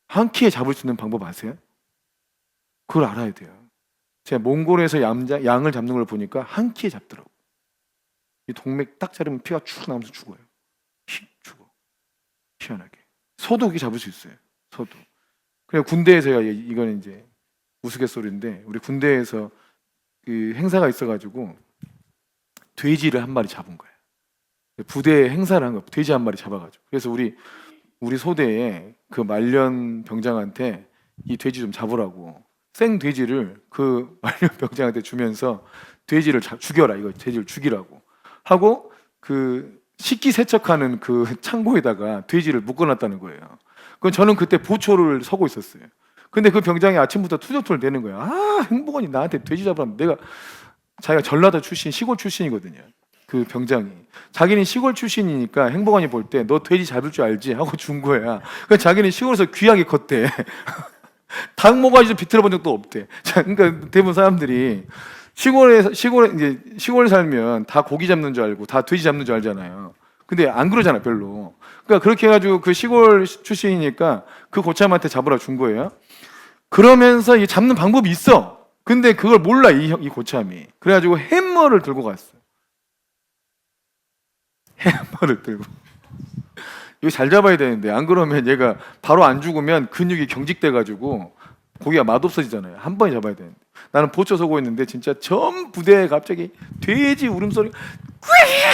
S1: 한 키에 잡을 수 있는 방법 아세요? 그걸 알아야 돼요. 제가 몽골에서 양을 잡는 걸 보니까 한 키에 잡더라고. 이 동맥 딱 자르면 피가 쭉 나오면서 죽어요. 죽어. 희한하게. 소도 그렇게 잡을 수 있어요. 소도. 그래 군대에서야 이거는 이제 우스갯소리인데 우리 군대에서 그 행사가 있어가지고 돼지를 한 마리 잡은 거예요. 부대에 행사를 한 거, 돼지 한 마리 잡아가지고. 그래서 우리 소대에 그 말년 병장한테 이 돼지 좀 잡으라고 생 돼지를 그 말년 병장한테 주면서 돼지를 죽여라, 이거 돼지를 죽이라고 하고 그 식기 세척하는 그 창고에다가 돼지를 묶어놨다는 거예요. 그건 저는 그때 보초를 서고 있었어요. 근데 그 병장이 아침부터 투정투를 내는 거야. 아, 행복원이 나한테 돼지 잡으라면 내가 자기가 전라도 출신, 시골 출신이거든요. 그 병장이 자기는 시골 출신이니까 행복원이 볼 때 너 돼지 잡을 줄 알지? 하고 준 거야. 그러니까 자기는 시골에서 귀하게 컸대. 닭 모가지도 비틀어 본 적도 없대. 자, 그러니까 대부분 사람들이 시골에 이제 시골에 살면 다 고기 잡는 줄 알고 다 돼지 잡는 줄 알잖아요. 근데 안 그러잖아, 별로. 그러니까 그렇게 해가지고 그 시골 출신이니까 그 고참한테 잡으라 준 거예요. 그러면서 이 잡는 방법이 있어. 근데 그걸 몰라, 이 고참이. 그래가지고 햄머를 들고 갔어. 햄머를 들고. 이거 잘 잡아야 되는데 안 그러면 얘가 바로 안 죽으면 근육이 경직돼가지고 고기가 맛없어지잖아요. 한 번에 잡아야 되는데. 나는 보초 서고 있는데 진짜 전 부대에 갑자기 돼지 울음소리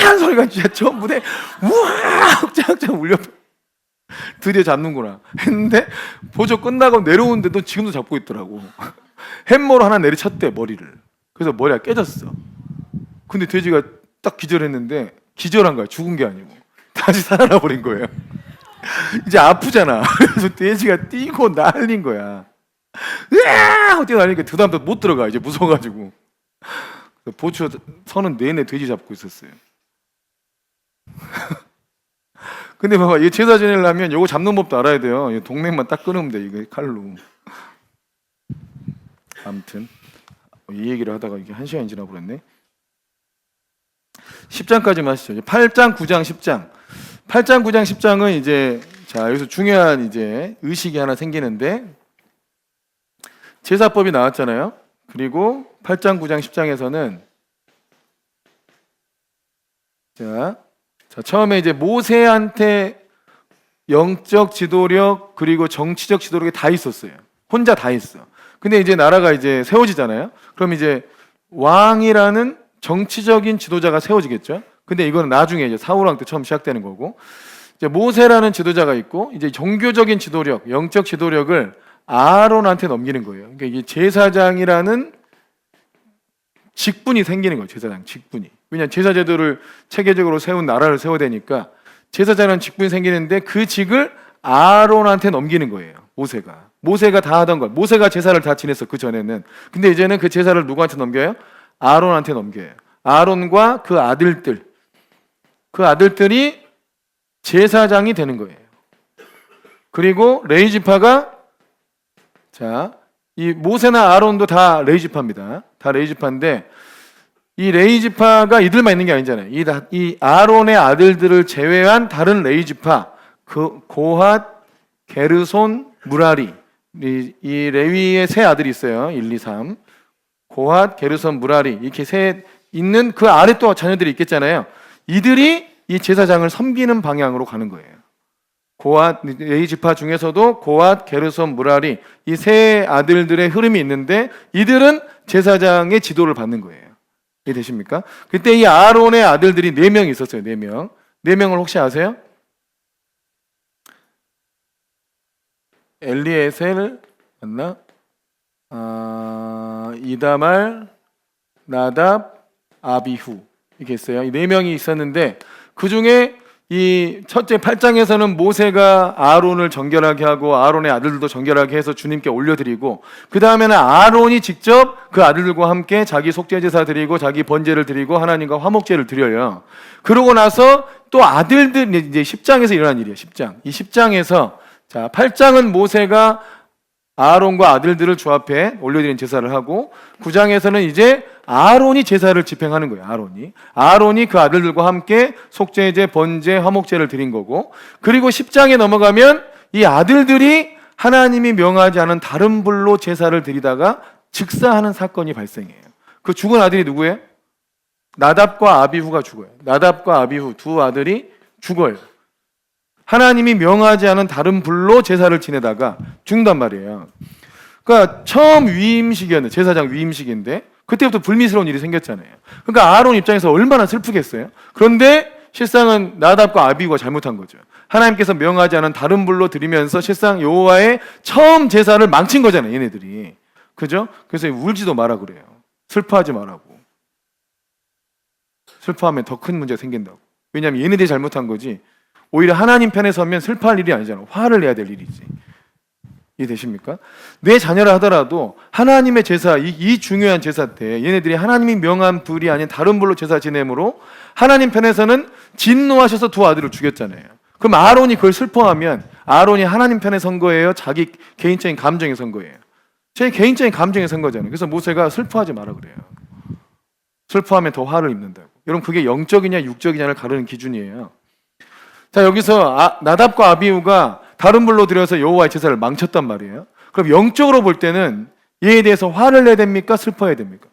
S1: 한 소리가 진짜 전 부대 우와 짱짱 울려. 드디어 잡는구나 했는데 보초 끝나고 내려오는데도 지금도 잡고 있더라고. 햄머로 하나 내리쳤대, 머리를. 그래서 머리가 깨졌어. 근데 돼지가 딱 기절했는데 기절한 거야. 죽은 게 아니고 다시 살아나 버린 거예요. 이제 아프잖아. 그래서 돼지가 뛰고 난린 거야. 으아! 뛰어나니까 그 다음부터 못 들어가, 이제 무서워가지고. 보초 서는 내내 돼지 잡고 있었어요. 근데 봐봐, 이 제사 지내려면 요거 잡는 법도 알아야 돼요. 동맥만 딱 끊으면 돼, 이거 칼로. 아무튼 이 얘기를 하다가 이게 1시간이 지나버렸네. 10장까지만 하시죠. 8장, 9장, 10장. 8장, 9장, 10장은 이제 자 여기서 중요한 이제 의식이 하나 생기는데 제사법이 나왔잖아요. 그리고 8장, 9장, 10장에서는 자 처음에 이제 모세한테 영적 지도력 그리고 정치적 지도력이 다 있었어요. 혼자 다 있어. 근데 이제 나라가 이제 세워지잖아요. 그럼 이제 왕이라는 정치적인 지도자가 세워지겠죠. 근데 이거는 나중에 이제 사울왕 때 처음 시작되는 거고, 이제 모세라는 지도자가 있고, 이제 종교적인 지도력, 영적 지도력을 아론한테 넘기는 거예요. 그러니까 이게 제사장이라는 직분이 생기는 거예요. 제사장 직분이. 왜냐하면 제사 제도를 체계적으로 세운 나라를 세워야 되니까 제사장이라는 직분이 생기는데 그 직을 아론한테 넘기는 거예요. 모세가 다 하던 걸. 모세가 제사를 다 지냈어, 그 전에는. 근데 이제는 그 제사를 누구한테 넘겨요? 아론한테 넘겨요. 아론과 그 아들들이 제사장이 되는 거예요. 그리고 레위 지파가 이 모세나 아론도 다 레위 지파입니다. 다 레위 지파인데 이 레위 지파가 이들만 있는 게 아니잖아요. 이 아론의 아들들을 제외한 다른 레위 지파, 그 고핫, 게르손, 무라리, 이 레위의 세 아들이 있어요. 1, 2, 3. 고핫, 게르손, 무라리 이렇게 세 있는 그 아래 또 자녀들이 있겠잖아요. 이들이 이 제사장을 섬기는 방향으로 가는 거예요. 고핫, 레위 지파 중에서도 고핫, 게르손, 무라리 이 세 아들들의 흐름이 있는데 이들은 제사장의 지도를 받는 거예요. 이해되십니까? 그때 이 아론의 아들들이 4명이 있었어요. 4명. 4명을 혹시 아세요? 엘리에셀 맞나? 이다말, 나답, 아비후 이렇게 있어요. 이 4명이 있었는데 그 중에 이 첫째 8장에서는 모세가 아론을 정결하게 하고 아론의 아들들도 정결하게 해서 주님께 올려드리고, 그 다음에는 아론이 직접 그 아들들과 함께 자기 속죄제사 드리고 자기 번제를 드리고 하나님과 화목제를 드려요. 그러고 나서 또 아들들, 이제 10장에서 일어난 일이에요. 10장. 이 10장에서 자 8장은 모세가 아론과 아들들을 주 앞에 올려드리는 제사를 하고, 9장에서는 이제 아론이 제사를 집행하는 거예요. 아론이 그 아들들과 함께 속죄제, 번제, 화목제를 드린 거고, 그리고 10장에 넘어가면 이 아들들이 하나님이 명하지 않은 다른 불로 제사를 드리다가 즉사하는 사건이 발생해요. 그 죽은 아들이 누구예요? 나답과 아비후가 죽어요. 나답과 아비후 두 아들이 죽어요. 하나님이 명하지 않은 다른 불로 제사를 지내다가 죽는단 말이에요. 그러니까 처음 위임식이었는데, 제사장 위임식인데 그때부터 불미스러운 일이 생겼잖아요. 그러니까 아론 입장에서 얼마나 슬프겠어요. 그런데 실상은 나답과 아비후가 잘못한 거죠. 하나님께서 명하지 않은 다른 불로 드리면서 실상 여호와의 처음 제사를 망친 거잖아요, 얘네들이. 그죠? 그래서 울지도 마라 그래요. 슬퍼하지 말라고. 슬퍼하면 더 큰 문제가 생긴다고. 왜냐하면 얘네들이 잘못한 거지, 오히려 하나님 편에 서면 슬퍼할 일이 아니잖아. 화를 내야 될 일이지. 이해되십니까? 내 자녀라 하더라도 하나님의 제사, 이 중요한 제사 때 얘네들이 하나님이 명한 불이 아닌 다른 불로 제사 지내므로 하나님 편에서는 진노하셔서 두 아들을 죽였잖아요. 그럼 아론이 그걸 슬퍼하면 아론이 하나님 편에 선 거예요? 자기 개인적인 감정에 선 거예요? 제 개인적인 감정에 선 거잖아요. 그래서 모세가 슬퍼하지 마라 그래요. 슬퍼하면 더 화를 입는다고. 여러분, 그게 영적이냐 육적이냐를 가르는 기준이에요. 자, 여기서 나답과 아비후가 다른 불로 들여서 여호와의 제사를 망쳤단 말이에요. 그럼 영적으로 볼 때는 얘에 대해서 화를 내야 됩니까? 슬퍼해야 됩니까?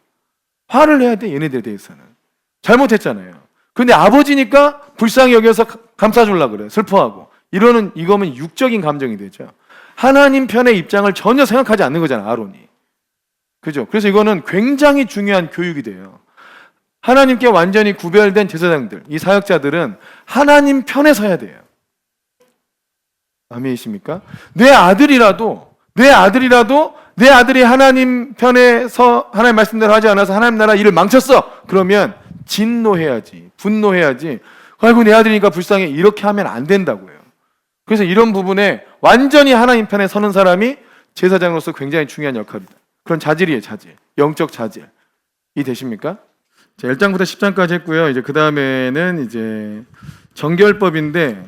S1: 화를 내야 돼, 얘네들에 대해서는. 잘못했잖아요. 근데 아버지니까 불쌍히 여겨서 감싸주려고 그래요. 슬퍼하고. 이거면 육적인 감정이 되죠. 하나님 편의 입장을 전혀 생각하지 않는 거잖아요, 아론이. 그죠? 그래서 이거는 굉장히 중요한 교육이 돼요. 하나님께 완전히 구별된 제사장들, 이 사역자들은 하나님 편에 서야 돼요. 아멘이십니까? 내 아들이 하나님 편에서 하나님 말씀대로 하지 않아서 하나님 나라 일을 망쳤어. 그러면 진노해야지, 분노해야지. 아이고 내 아들이니까 불쌍해, 이렇게 하면 안 된다고요. 그래서 이런 부분에 완전히 하나님 편에 서는 사람이 제사장으로서 굉장히 중요한 역할이다. 그런 자질이에요, 자질. 영적 자질이 되십니까? 자, 1장부터 10장까지 했고요. 이제 그 다음에는 이제 정결법인데,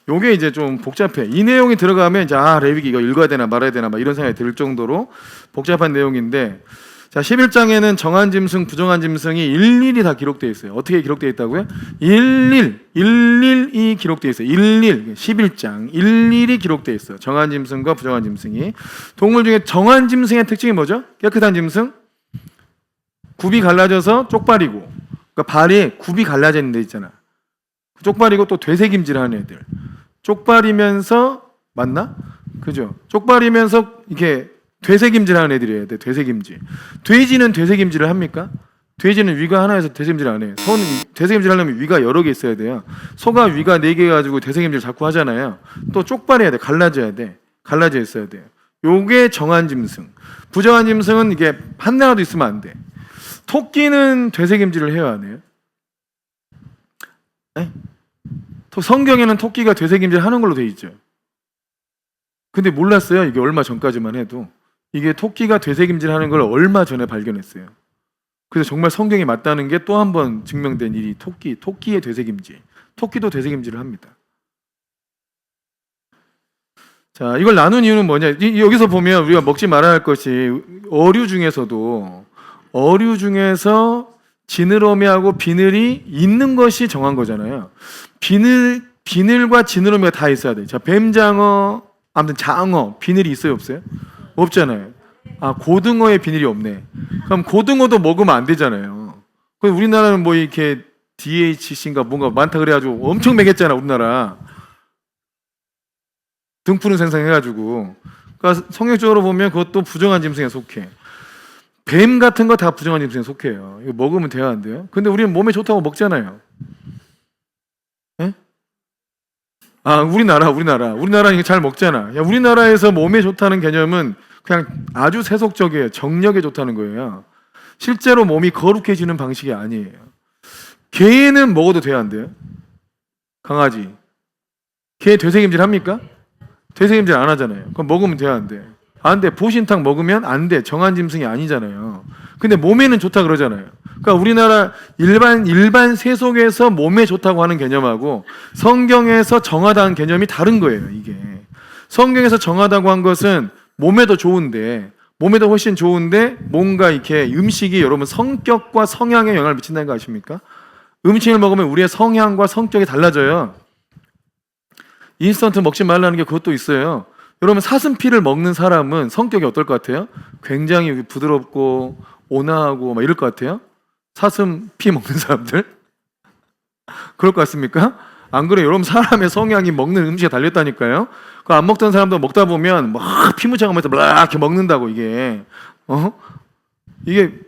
S1: 요게 이제 좀 복잡해. 이 내용이 들어가면 이제 레위기 이거 읽어야 되나 말아야 되나 막 이런 생각이 들 정도로 복잡한 내용인데, 자, 11장에는 정한 짐승, 부정한 짐승이 일일이 다 기록되어 있어요. 어떻게 기록되어 있다고요? 일일이 기록되어 있어요. 11장 일일이 기록되어 있어요. 정한 짐승과 부정한 짐승이. 동물 중에 정한 짐승의 특징이 뭐죠? 깨끗한 짐승, 굽이 갈라져서 쪽발이고, 그러니까 발이 굽이 갈라져 있는 데 있잖아. 쪽발이고 또 되새김질하는 애들. 쪽발이면서 맞나? 그죠? 쪽발이면서 이렇게 되새김질하는 애들이어야 돼. 되새김질. 돼지는 되새김질을 합니까? 돼지는 위가 하나여서 되새김질 안 해요. 소는 되새김질 하려면 위가 여러 개 있어야 돼요. 소가 위가 4개 가지고 되새김질 자꾸 하잖아요. 또 쪽발해야 돼. 갈라져야 돼. 갈라져 있어야 돼요. 요게 정한 짐승. 부정한 짐승은 이게 하나라도 있으면 안 돼. 토끼는 되새김질을 해야 안 해요? 네? 성경에는 토끼가 되새김질 하는 걸로 돼 있죠. 근데 몰랐어요. 이게 얼마 전까지만 해도. 이게 토끼가 되새김질 하는 걸 얼마 전에 발견했어요. 그래서 정말 성경이 맞다는 게 또 한 번 증명된 일이 토끼의 되새김질. 토끼도 되새김질을 합니다. 자, 이걸 나눈 이유는 뭐냐? 여기서 보면 우리가 먹지 말아야 할 것이 어류 중에서 지느러미하고 비늘이 있는 것이 정한 거잖아요. 비늘과 지느러미가 다 있어야 돼. 자, 뱀장어, 아무튼 장어, 비늘이 있어요, 없어요? 없잖아요. 고등어에 비늘이 없네. 그럼 고등어도 먹으면 안 되잖아요. 우리나라는 뭐 이렇게 DHC인가 뭔가 많다 그래가지고 엄청 먹였잖아, 우리나라. 등푸른 생선 해가지고. 그러니까 성경적으로 보면 그것도 부정한 짐승에 속해. 뱀 같은 거 다 부정한 짐승에 속해요. 이거 먹으면 돼야 안 돼요? 근데 우리는 몸에 좋다고 먹잖아요. 예? 아, 우리나라 이거 잘 먹잖아. 야, 우리나라에서 몸에 좋다는 개념은 그냥 아주 세속적이에요. 정력에 좋다는 거예요. 실제로 몸이 거룩해지는 방식이 아니에요. 개는 먹어도 돼야 안 돼요? 강아지. 개 되새김질 합니까? 되새김질 안 하잖아요. 그럼 먹으면 돼야 안 돼? 안 돼. 보신탕 먹으면 안 돼. 정한 짐승이 아니잖아요. 근데 몸에는 좋다 그러잖아요. 그러니까 우리나라 일반 세속에서 몸에 좋다고 하는 개념하고 성경에서 정하다는 개념이 다른 거예요, 이게. 성경에서 정하다고 한 것은 몸에도 좋은데 훨씬 좋은데 뭔가 이렇게 음식이 여러분 성격과 성향에 영향을 미친다는 거 아십니까? 음식을 먹으면 우리의 성향과 성격이 달라져요. 인스턴트 먹지 말라는 게 그것도 있어요. 여러분 사슴피를 먹는 사람은 성격이 어떨 것 같아요? 굉장히 부드럽고 온화하고 막 이럴 것 같아요? 사슴피 먹는 사람들? 그럴 것 같습니까? 안 그래요? 여러분 사람의 성향이 먹는 음식에 달렸다니까요. 그 안 먹던 사람도 먹다 보면 막 피무창하면서 막 이렇게 먹는다고 이게 이게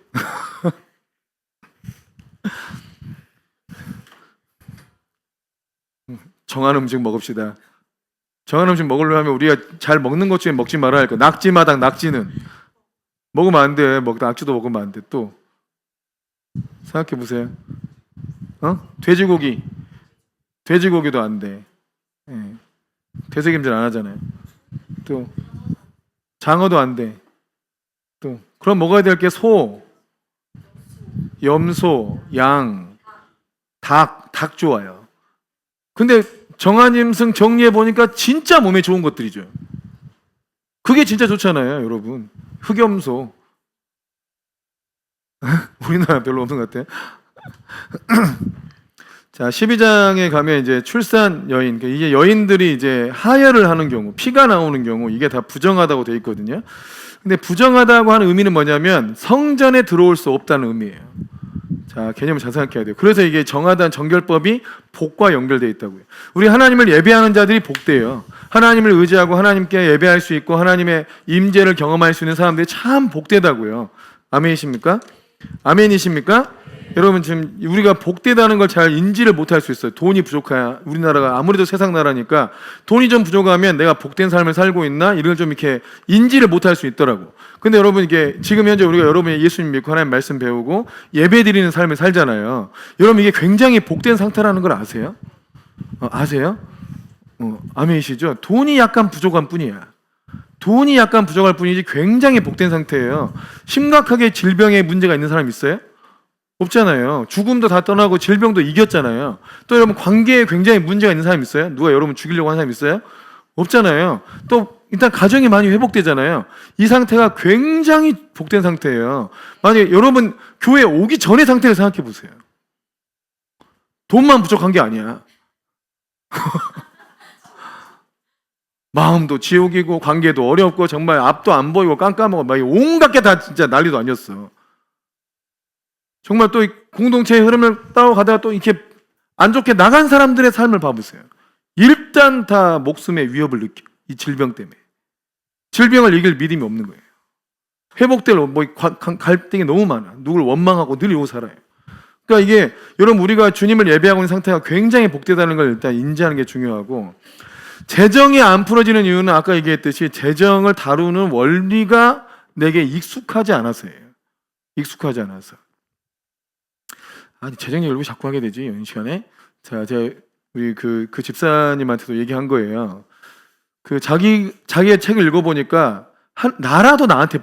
S1: 정한 음식 먹읍시다. 정한 음식 먹으려면 우리가 잘 먹는 것 중에 먹지 말아야 할 거. 낙지마당 낙지는 먹으면 안 돼. 낙지도 먹으면 안 돼. 또 생각해 보세요. 돼지고기도 안 돼. 예. 되새김질 안 하잖아요. 또 장어도 안 돼. 또 그럼 먹어야 될 게 소, 염소, 양, 닭 좋아요. 근데 정한짐승 정리해 보니까 진짜 몸에 좋은 것들이죠. 그게 진짜 좋잖아요, 여러분. 흑염소. 우리나라 별로 없는 것 같아요. 자, 12장에 가면 이제 출산 여인, 이게 여인들이 이제 하혈을 하는 경우, 피가 나오는 경우, 이게 다 부정하다고 돼 있거든요. 근데 부정하다고 하는 의미는 뭐냐면 성전에 들어올 수 없다는 의미예요. 자, 개념을 잘 생각해야 돼요. 그래서 이게 정하다는 정결법이 복과 연결되어 있다고요. 우리 하나님을 예배하는 자들이 복돼요. 하나님을 의지하고 하나님께 예배할 수 있고 하나님의 임재를 경험할 수 있는 사람들이 참 복되다고요. 아멘이십니까? 아멘이십니까? 여러분 지금 우리가 복되다는 걸 잘 인지를 못할 수 있어요. 돈이 부족해야 우리나라가 아무래도 세상 나라니까 돈이 좀 부족하면 내가 복된 삶을 살고 있나 이런 걸 좀 이렇게 인지를 못할 수 있더라고. 근데 여러분 이게 지금 현재 우리가 여러분이 예수님 믿고 하나님 말씀 배우고 예배드리는 삶을 살잖아요. 여러분 이게 굉장히 복된 상태라는 걸 아세요? 아세요? 아멘이시죠? 돈이 약간 부족한 뿐이야. 돈이 약간 부족할 뿐이지 굉장히 복된 상태예요. 심각하게 질병에 문제가 있는 사람 있어요? 없잖아요. 죽음도 다 떠나고 질병도 이겼잖아요. 또 여러분 관계에 굉장히 문제가 있는 사람 있어요? 누가 여러분 죽이려고 하는 사람 있어요? 없잖아요. 또 일단 가정이 많이 회복되잖아요. 이 상태가 굉장히 복된 상태예요. 만약에 여러분 교회 오기 전의 상태를 생각해 보세요. 돈만 부족한 게 아니야. 마음도 지옥이고 관계도 어렵고 정말 앞도 안 보이고 깜깜하고 막 온갖 게 다 진짜 난리도 아니었어. 정말 또 공동체의 흐름을 따라가다가 또 이렇게 안 좋게 나간 사람들의 삶을 봐보세요. 일단 다 목숨의 위협을 느껴. 이 질병 때문에. 질병을 이길 믿음이 없는 거예요. 회복될 갈등이 너무 많아. 누굴 원망하고 늘 이러고 살아요. 그러니까 이게 여러분 우리가 주님을 예배하고 있는 상태가 굉장히 복되다는 걸 일단 인지하는 게 중요하고 재정이 안 풀어지는 이유는 아까 얘기했듯이 재정을 다루는 원리가 내게 익숙하지 않아서예요. 익숙하지 않아서. 아니 재정 얘기를 왜 자꾸 하게 되지 이 시간에? 자, 제가 우리 그 집사님한테도 얘기한 거예요. 그 자기의 책을 읽어보니까 나라도 나한테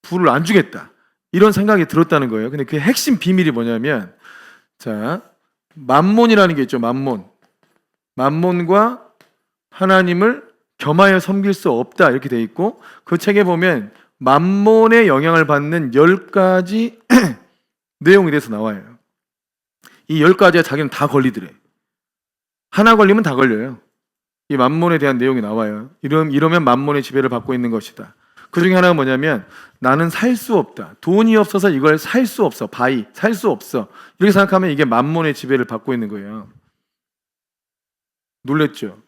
S1: 부를 안 주겠다 이런 생각이 들었다는 거예요. 근데 그 핵심 비밀이 뭐냐면 자 만몬이라는 게 있죠. 만몬과 하나님을 겸하여 섬길 수 없다 이렇게 돼 있고 그 책에 보면 만몬의 영향을 받는 10가지 내용이 돼서 나와요. 이 10가지가 자기는 다 걸리더래. 하나 걸리면 다 걸려요. 이 만몬에 대한 내용이 나와요. 이러면 만몬의 지배를 받고 있는 것이다. 그 중에 하나가 뭐냐면 나는 살 수 없다. 돈이 없어서 이걸 살 수 없어. 살 수 없어. 이렇게 생각하면 이게 만몬의 지배를 받고 있는 거예요. 놀랬죠?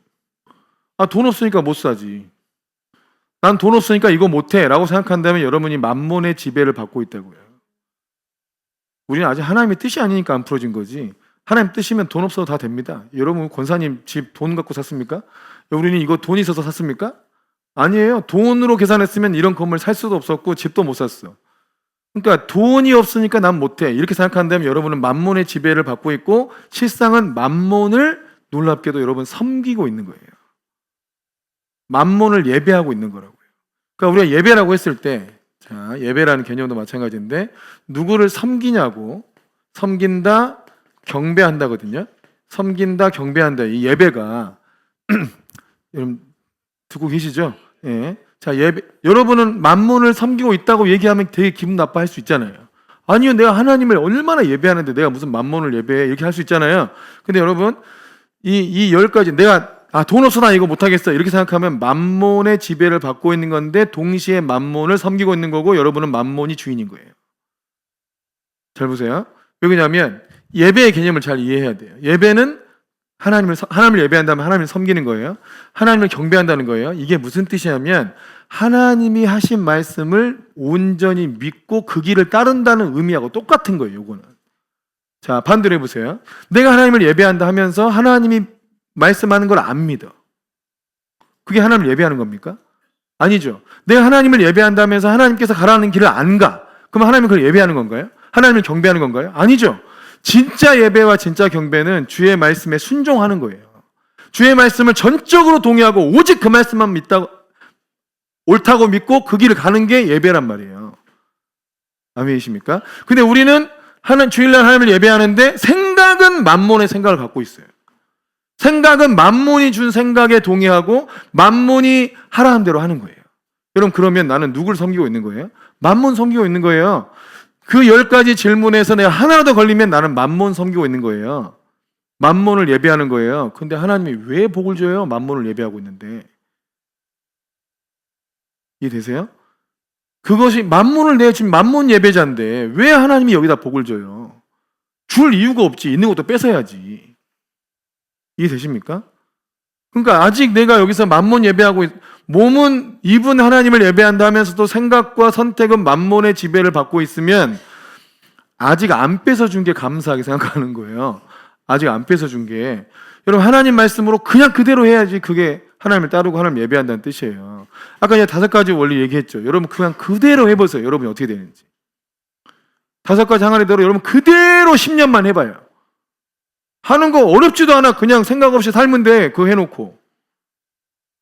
S1: 돈 없으니까 못 사지. 난 돈 없으니까 이거 못해 라고 생각한다면 여러분이 만몬의 지배를 받고 있다고요. 우리는 아직 하나님의 뜻이 아니니까 안 풀어진 거지. 하나님 뜻이면 돈 없어도 다 됩니다. 여러분 권사님 집 돈 갖고 샀습니까? 우리는 이거 돈 있어서 샀습니까? 아니에요. 돈으로 계산했으면 이런 건물 살 수도 없었고 집도 못 샀어. 그러니까 돈이 없으니까 난 못해 이렇게 생각한다면 여러분은 만몬의 지배를 받고 있고 실상은 만몬을 놀랍게도 여러분 섬기고 있는 거예요. 만몬을 예배하고 있는 거라고요. 그러니까 우리가 예배라고 했을 때, 자, 예배라는 개념도 마찬가지인데 누구를 섬기냐고, 섬긴다, 경배한다거든요. 섬긴다, 경배한다. 이 예배가 여러분 듣고 계시죠? 예. 자, 예배, 여러분은 만몬을 섬기고 있다고 얘기하면 되게 기분 나빠할 수 있잖아요. 아니요, 내가 하나님을 얼마나 예배하는데 내가 무슨 만몬을 예배해 이렇게 할 수 있잖아요. 근데 여러분 이 10가지 내가 돈 없어 나 이거 못하겠어 이렇게 생각하면 만몬의 지배를 받고 있는 건데 동시에 만몬을 섬기고 있는 거고 여러분은 만몬이 주인인 거예요. 잘 보세요. 왜 그러냐면 예배의 개념을 잘 이해해야 돼요. 예배는 하나님을 예배한다면 하나님을 섬기는 거예요. 하나님을 경배한다는 거예요. 이게 무슨 뜻이냐면 하나님이 하신 말씀을 온전히 믿고 그 길을 따른다는 의미하고 똑같은 거예요. 요거는. 자, 반대로 해보세요. 내가 하나님을 예배한다 하면서 하나님이 말씀하는 걸 안 믿어. 그게 하나님을 예배하는 겁니까? 아니죠. 내가 하나님을 예배한다면서 하나님께서 가라는 길을 안 가. 그럼 하나님은 그걸 예배하는 건가요? 하나님을 경배하는 건가요? 아니죠. 진짜 예배와 진짜 경배는 주의 말씀에 순종하는 거예요. 주의 말씀을 전적으로 동의하고 오직 그 말씀만 옳다고 믿고 그 길을 가는 게 예배란 말이에요. 아멘이십니까? 근데 우리는 주일날 하나님을 예배하는데 생각은 만몬의 생각을 갖고 있어요. 생각은 만몬이 준 생각에 동의하고 만몬이 하라는 대로 하는 거예요. 여러분 그러면 나는 누굴 섬기고 있는 거예요? 만몬 섬기고 있는 거예요. 그 10가지 질문에서 내가 하나라도 걸리면 나는 만몬 섬기고 있는 거예요. 만몬을 예배하는 거예요. 근데 하나님이 왜 복을 줘요? 만몬을 예배하고 있는데. 이해되세요? 그것이 만몬을 내가 지금 만몬 예배자인데 왜 하나님이 여기다 복을 줘요? 줄 이유가 없지. 있는 것도 뺏어야지. 이해되십니까? 그러니까 아직 내가 여기서 만몬 예배하고 몸은 입은 하나님을 예배한다 하면서도 생각과 선택은 만몬의 지배를 받고 있으면 아직 안 뺏어준 게 감사하게 생각하는 거예요. 아직 안 뺏어준 게. 여러분 하나님 말씀으로 그냥 그대로 해야지 그게 하나님을 따르고 하나님 예배한다는 뜻이에요. 아까 이제 5가지 원리 얘기했죠. 여러분 그냥 그대로 해보세요. 여러분이 어떻게 되는지. 5가지 항아리대로 여러분 그대로 10년만 해봐요. 하는 거 어렵지도 않아. 그냥 생각 없이 살면 돼. 그거 해놓고.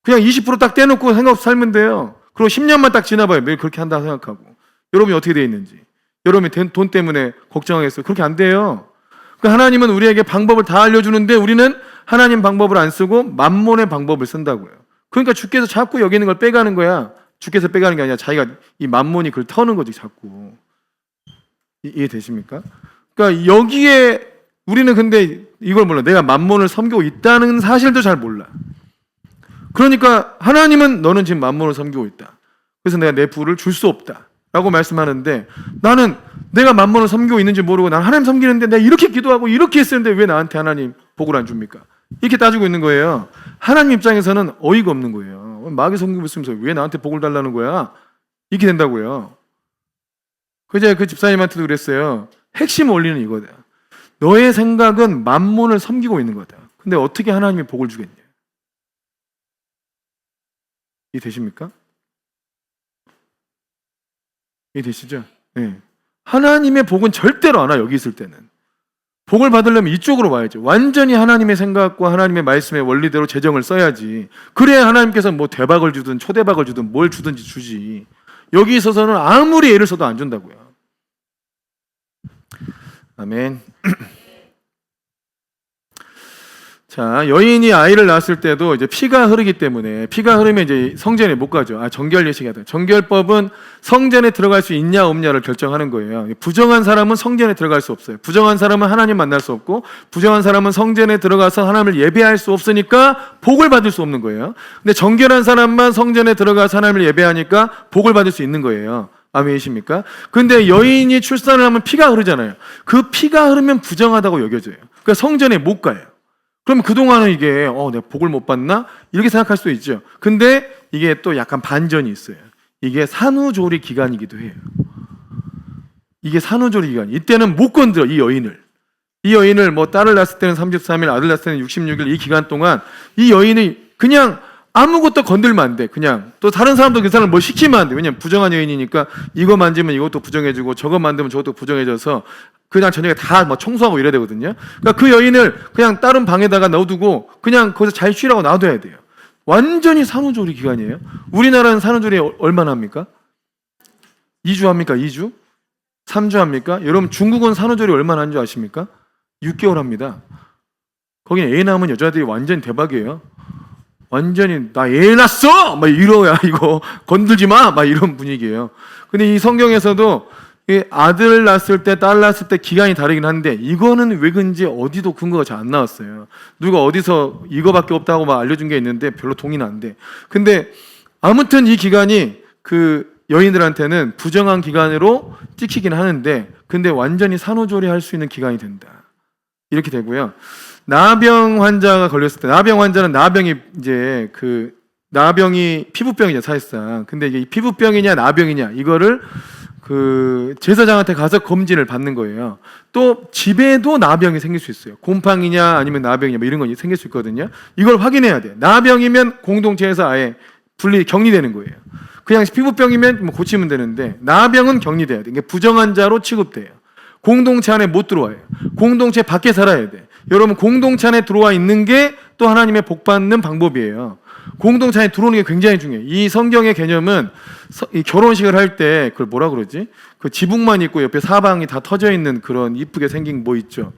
S1: 그냥 20%딱 떼놓고 생각 없이 살면 돼요. 그리고 10년만 딱 지나봐요. 매일 그렇게 한다 생각하고. 여러분이 어떻게 되어 있는지. 여러분이 돈 때문에 걱정하겠어요. 그렇게 안 돼요. 그러니까 하나님은 우리에게 방법을 다 알려주는데 우리는 하나님 방법을 안 쓰고 만몬의 방법을 쓴다고요. 그러니까 주께서 자꾸 여기 있는 걸 빼가는 거야. 주께서 빼가는 게 아니라 자기가 이 만몬이 그걸 터는 거지 자꾸. 이해되십니까? 그러니까 여기에 우리는 근데 이걸 몰라. 내가 만몬을 섬기고 있다는 사실도 잘 몰라. 그러니까 하나님은 너는 지금 만몬을 섬기고 있다. 그래서 내가 내 부를 줄 수 없다 라고 말씀하는데 나는 내가 만몬을 섬기고 있는지 모르고 난 하나님 섬기는데 내가 이렇게 기도하고 이렇게 했었는데 왜 나한테 하나님 복을 안 줍니까? 이렇게 따지고 있는 거예요. 하나님 입장에서는 어이가 없는 거예요. 마귀 섬기고 있으면서 왜 나한테 복을 달라는 거야? 이렇게 된다고요. 그제 그 집사님한테도 그랬어요. 핵심 원리는 이거다. 너의 생각은 만몬을 섬기고 있는 거다. 근데 어떻게 하나님이 복을 주겠냐? 이해되십니까? 이해되시죠? 네. 하나님의 복은 절대로 안 와, 여기 있을 때는. 복을 받으려면 이쪽으로 와야죠. 완전히 하나님의 생각과 하나님의 말씀의 원리대로 재정을 써야지. 그래야 하나님께서 뭐 대박을 주든 초대박을 주든 뭘 주든지 주지. 여기 있어서는 아무리 애를 써도 안 준다고요. 아멘. 자, 여인이 아이를 낳았을 때도 이제 피가 흐르기 때문에 피가 흐르면 이제 성전에 못 가죠. 정결 예식해야 돼. 정결법은 성전에 들어갈 수 있냐 없냐를 결정하는 거예요. 부정한 사람은 성전에 들어갈 수 없어요. 부정한 사람은 하나님 만날 수 없고 부정한 사람은 성전에 들어가서 하나님을 예배할 수 없으니까 복을 받을 수 없는 거예요. 근데 정결한 사람만 성전에 들어가서 하나님을 예배하니까 복을 받을 수 있는 거예요. 아멘이십니까? 근데 여인이 출산을 하면 피가 흐르잖아요. 그 피가 흐르면 부정하다고 여겨져요. 그러니까 성전에 못 가요. 그럼 그동안은 이게 내가 복을 못 받나? 이렇게 생각할 수도 있죠. 근데 이게 또 약간 반전이 있어요. 이게 산후조리 기간이기도 해요. 이게 산후조리 기간. 이때는 못 건드려, 이 여인을 뭐 딸을 낳았을 때는 33일, 아들 낳았을 때는 66일, 이 기간 동안 이 여인이 그냥 아무것도 건들면 안 돼. 그냥 또 다른 사람도 그 사람을 뭐 시키면 안 돼. 왜냐면 부정한 여인이니까 이거 만지면 이것도 부정해주고 저거 만지면 저것도 부정해져서 그냥 저녁에 다 막 청소하고 이래야 되거든요. 그러니까 그 여인을 그냥 다른 방에다가 넣어두고 그냥 거기서 잘 쉬라고 놔둬야 돼요. 완전히 산후조리 기간이에요. 우리나라는 산후조리 얼마나 합니까? 2주 합니까? 2주? 3주 합니까? 여러분 중국은 산후조리 얼마나 하는 줄 아십니까? 6개월 합니다. 거긴 애 낳으면 여자들이 완전 대박이에요. 완전히 나 애 낳았어! 막 이러야 이거 건들지 마! 막 이런 분위기예요. 근데 이 성경에서도 아들 낳았을 때, 딸 낳았을 때 기간이 다르긴 한데 이거는 왜 그런지 어디도 근거가 잘 안 나왔어요. 누가 어디서 이거밖에 없다고 막 알려준 게 있는데 별로 동의는 안 돼. 근데 아무튼 이 기간이 그 여인들한테는 부정한 기간으로 찍히긴 하는데 근데 완전히 산후조리 할 수 있는 기간이 된다. 이렇게 되고요. 나병 환자가 걸렸을 때, 나병 환자는 나병이 이제 그 나병이 피부병이죠 사실상. 근데 이게 피부병이냐 나병이냐 이거를 그 제사장한테 가서 검진을 받는 거예요. 또 집에도 나병이 생길 수 있어요. 곰팡이냐 아니면 나병이냐 뭐 이런 거 생길 수 있거든요. 이걸 확인해야 돼. 나병이면 공동체에서 아예 격리되는 거예요. 그냥 피부병이면 뭐 고치면 되는데 나병은 격리돼야 돼. 이게 부정환자로 취급돼요. 공동체 안에 못 들어와요. 공동체 밖에 살아야 돼. 여러분 공동체 안에 들어와 있는 게 또 하나님의 복 받는 방법이에요. 공동체 안에 들어오는 게 굉장히 중요해요. 이 성경의 개념은 이 결혼식을 할 때 그걸 뭐라 그러지? 그 지붕만 있고 옆에 사방이 다 터져 있는 그런 이쁘게 생긴 뭐 있죠.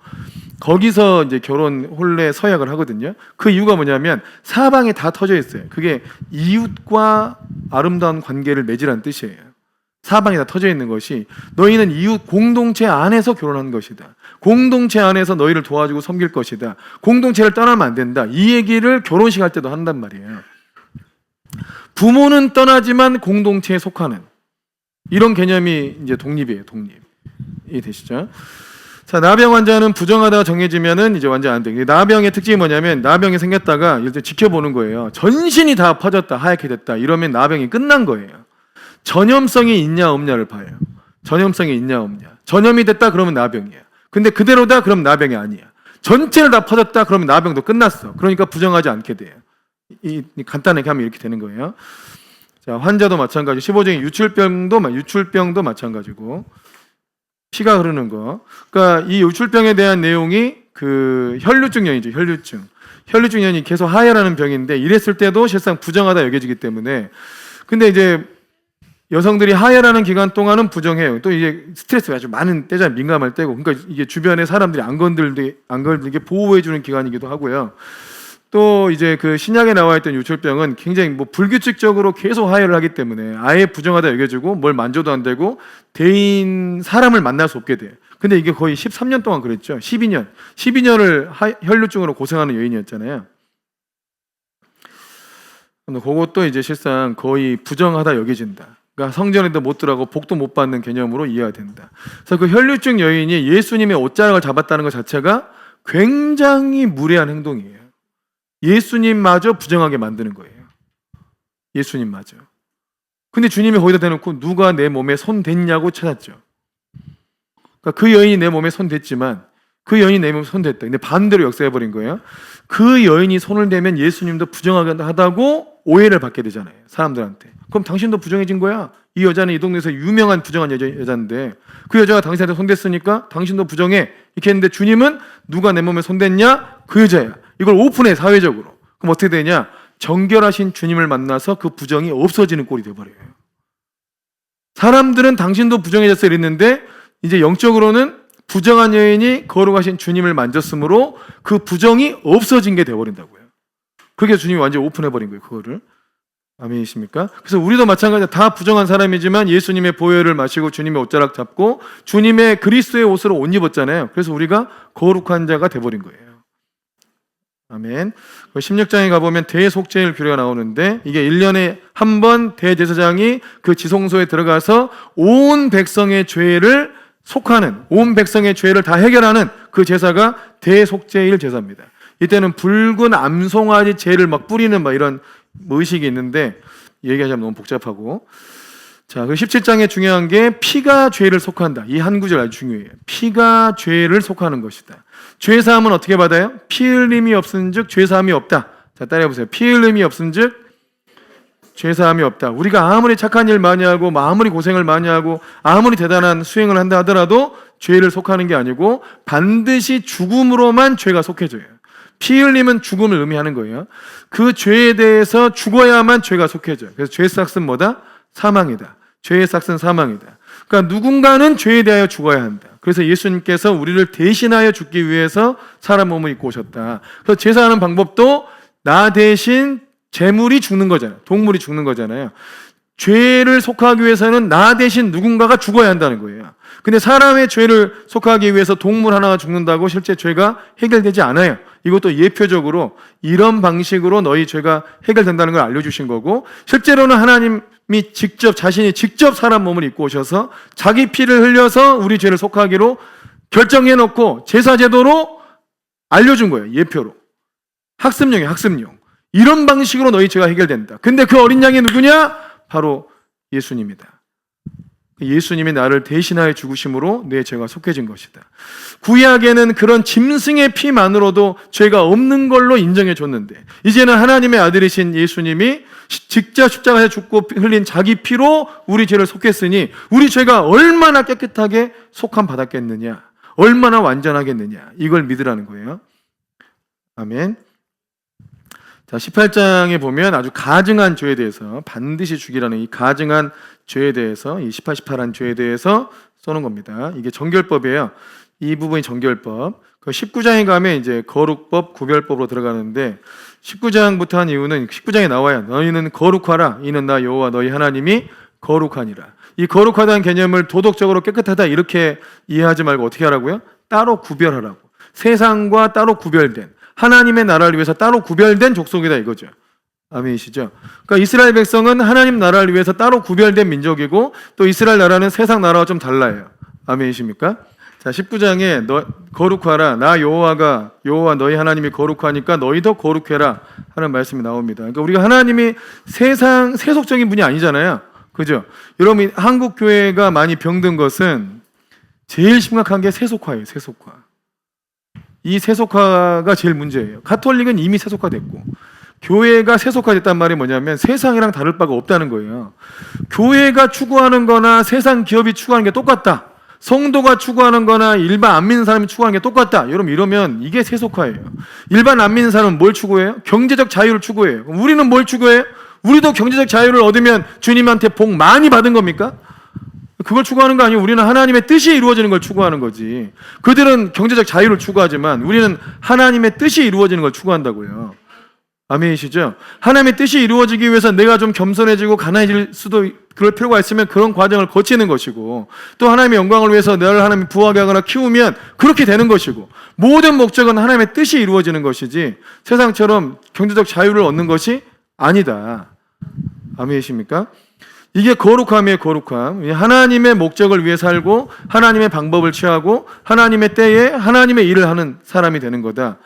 S1: 거기서 이제 결혼 혼례 서약을 하거든요. 그 이유가 뭐냐면 사방에 다 터져 있어요. 그게 이웃과 아름다운 관계를 맺으라는 뜻이에요. 사방에 다 터져 있는 것이 너희는 이웃 공동체 안에서 결혼한 것이다. 공동체 안에서 너희를 도와주고 섬길 것이다. 공동체를 떠나면 안 된다. 이 얘기를 결혼식 할 때도 한단 말이에요. 부모는 떠나지만 공동체에 속하는 이런 개념이 이제 독립이에요. 독립이 되시죠? 자, 나병 환자는 부정하다가 정해지면은 이제 완전 안 돼. 나병의 특징이 뭐냐면 나병이 생겼다가 이제 지켜보는 거예요. 전신이 다 퍼졌다, 하얗게 됐다. 이러면 나병이 끝난 거예요. 전염성이 있냐 없냐를 봐요. 전염성이 있냐 없냐. 전염이 됐다 그러면 나병이야. 근데 그대로다 그러면 나병이 아니야. 전체를 다 퍼졌다 그러면 나병도 끝났어. 그러니까 부정하지 않게 돼요. 간단하게 하면 이렇게 되는 거예요. 자, 환자도 마찬가지. 15종의 유출병도 마찬가지고 피가 흐르는 거. 그러니까 이 유출병에 대한 내용이 그 혈류증연이죠. 혈류증연이 계속 하혈하는 병인데 이랬을 때도 실상 부정하다 여겨지기 때문에 근데 이제 여성들이 하혈하는 기간 동안은 부정해요. 또 이게 스트레스가 아주 많은 때잖아요. 민감할 때고. 그러니까 이게 주변에 사람들이 안 건들게 보호해주는 기간이기도 하고요. 또 이제 그 신약에 나와 있던 유출병은 굉장히 뭐 불규칙적으로 계속 하혈을 하기 때문에 아예 부정하다 여겨지고 뭘 만져도 안 되고 사람을 만날 수 없게 돼요. 근데 이게 거의 13년 동안 그랬죠. 12년을 혈류증으로 고생하는 여인이었잖아요. 근데 그것도 이제 실상 거의 부정하다 여겨진다. 그러니까 성전에도 못 들어가고 복도 못 받는 개념으로 이해가 된다. 그래서 그 혈류증 여인이 예수님의 옷자락을 잡았다는 것 자체가 굉장히 무례한 행동이에요. 예수님마저 부정하게 만드는 거예요. 예수님마저. 근데 주님이 거기다 대놓고 누가 내 몸에 손 댔냐고 찾았죠. 그러니까 그 여인이 내 몸에 손 댔지만 그 여인이 내 몸에 손 댔다. 근데 반대로 역사해버린 거예요. 그 여인이 손을 대면 예수님도 부정하다고 오해를 받게 되잖아요. 사람들한테. 그럼 당신도 부정해진 거야. 이 여자는 이 동네에서 유명한 부정한 여자인데 그 여자가 당신한테 손댔으니까 당신도 부정해. 이렇게 했는데 주님은 누가 내 몸에 손댔냐? 그 여자야. 이걸 오픈해 사회적으로. 그럼 어떻게 되냐? 정결하신 주님을 만나서 그 부정이 없어지는 꼴이 되어버려요. 사람들은 당신도 부정해졌어 이랬는데 이제 영적으로는 부정한 여인이 거룩하신 주님을 만졌으므로 그 부정이 없어진 게 되어버린다고요. 그게 주님이 완전히 오픈해버린 거예요. 그거를. 아멘이십니까? 그래서 우리도 마찬가지로 다 부정한 사람이지만 예수님의 보혈을 마시고 주님의 옷자락 잡고 주님의 그리스도의 옷으로 옷 입었잖아요. 그래서 우리가 거룩한 자가 돼버린 거예요. 아멘. 16장에 가보면 대속죄일 규례가 나오는데 이게 1년에 한 번 대제사장이 그 지성소에 들어가서 온 백성의 죄를 속하는, 온 백성의 죄를 다 해결하는 그 제사가 대속죄일 제사입니다. 이때는 붉은 암송아지 재를 막 뿌리는 막 이런 의식이 있는데 얘기하자면 너무 복잡하고. 자, 그 17장에 중요한 게 피가 죄를 속한다. 이 한 구절 아주 중요해요. 피가 죄를 속하는 것이다. 죄 사함은 어떻게 받아요? 피 흘림이 없은즉 죄 사함이 없다. 자, 따라해 보세요. 피 흘림이 없은즉 죄 사함이 없다. 우리가 아무리 착한 일 많이 하고 아무리 고생을 많이 하고 아무리 대단한 수행을 한다 하더라도 죄를 속하는 게 아니고 반드시 죽음으로만 죄가 속해져요. 피 흘림은 죽음을 의미하는 거예요. 그 죄에 대해서 죽어야만 죄가 속해져요. 그래서 죄의 삭은 뭐다? 사망이다. 죄의 삭은 사망이다. 그러니까 누군가는 죄에 대하여 죽어야 한다. 그래서 예수님께서 우리를 대신하여 죽기 위해서 사람 몸을 입고 오셨다. 그래서 제사하는 방법도 나 대신 재물이 죽는 거잖아요. 동물이 죽는 거잖아요. 죄를 속하기 위해서는 나 대신 누군가가 죽어야 한다는 거예요. 근데 사람의 죄를 속하기 위해서 동물 하나가 죽는다고 실제 죄가 해결되지 않아요. 이것도 예표적으로 이런 방식으로 너희 죄가 해결된다는 걸 알려주신 거고, 실제로는 하나님이 자신이 직접 사람 몸을 입고 오셔서 자기 피를 흘려서 우리 죄를 속하기로 결정해놓고 제사제도로 알려준 거예요. 예표로. 학습용이에요. 학습용. 이런 방식으로 너희 죄가 해결된다. 근데 그 어린 양이 누구냐? 바로 예수님이다. 예수님이 나를 대신하여 죽으심으로 내 죄가 속해진 것이다. 구약에는 그런 짐승의 피만으로도 죄가 없는 걸로 인정해 줬는데, 이제는 하나님의 아들이신 예수님이 직접 십자가에 죽고 흘린 자기 피로 우리 죄를 속했으니 우리 죄가 얼마나 깨끗하게 속함 받았겠느냐, 얼마나 완전하겠느냐, 이걸 믿으라는 거예요. 아멘. 자, 18장에 보면 아주 가증한 죄에 대해서, 반드시 죽이라는 이 가증한 죄에 대해서, 이 18, 18한 죄에 대해서 써놓은 겁니다. 이게 정결법이에요. 이 부분이 정결법. 그 19장에 가면 이제 거룩법, 구별법으로 들어가는데, 19장부터 한 이유는 19장에 나와요. 너희는 거룩하라. 이는 나 여호와 너희 하나님이 거룩하니라. 이 거룩하다는 개념을 도덕적으로 깨끗하다 이렇게 이해하지 말고 어떻게 하라고요? 따로 구별하라고. 세상과 따로 구별된, 하나님의 나라를 위해서 따로 구별된 족속이다 이거죠. 아멘이시죠? 그러니까 이스라엘 백성은 하나님 나라를 위해서 따로 구별된 민족이고, 또 이스라엘 나라는 세상 나라와 좀 달라요. 아멘이십니까? 자, 19장에 거룩하라. 나 여호와 너희 하나님이 거룩하니까 너희도 거룩해라 하는 말씀이 나옵니다. 그러니까 우리가 하나님이 세속적인 분이 아니잖아요. 그죠? 여러분, 한국 교회가 많이 병든 것은 제일 심각한 게 세속화예요. 세속화. 이 세속화가 제일 문제예요. 가톨릭은 이미 세속화됐고, 교회가 세속화됐단 말이 뭐냐면 세상이랑 다를 바가 없다는 거예요. 교회가 추구하는 거나 세상 기업이 추구하는 게 똑같다. 성도가 추구하는 거나 일반 안 믿는 사람이 추구하는 게 똑같다. 여러분, 이러면 이게 세속화예요. 일반 안 믿는 사람은 뭘 추구해요? 경제적 자유를 추구해요. 우리는 뭘 추구해요? 우리도 경제적 자유를 얻으면 주님한테 복 많이 받은 겁니까? 그걸 추구하는 거 아니에요. 우리는 하나님의 뜻이 이루어지는 걸 추구하는 거지. 그들은 경제적 자유를 추구하지만 우리는 하나님의 뜻이 이루어지는 걸 추구한다고요. 아멘이시죠? 하나님의 뜻이 이루어지기 위해서 내가 좀 겸손해지고 가난해질 수도, 그럴 필요가 있으면 그런 과정을 거치는 것이고, 또 하나님의 영광을 위해서 나를 하나님이 부하게 하거나 키우면 그렇게 되는 것이고, 모든 목적은 하나님의 뜻이 이루어지는 것이지 세상처럼 경제적 자유를 얻는 것이 아니다. 아멘이십니까? 이게 거룩함이에요. 거룩함. 하나님의 목적을 위해 살고 하나님의 방법을 취하고 하나님의 때에 하나님의 일을 하는 사람이 되는 거다.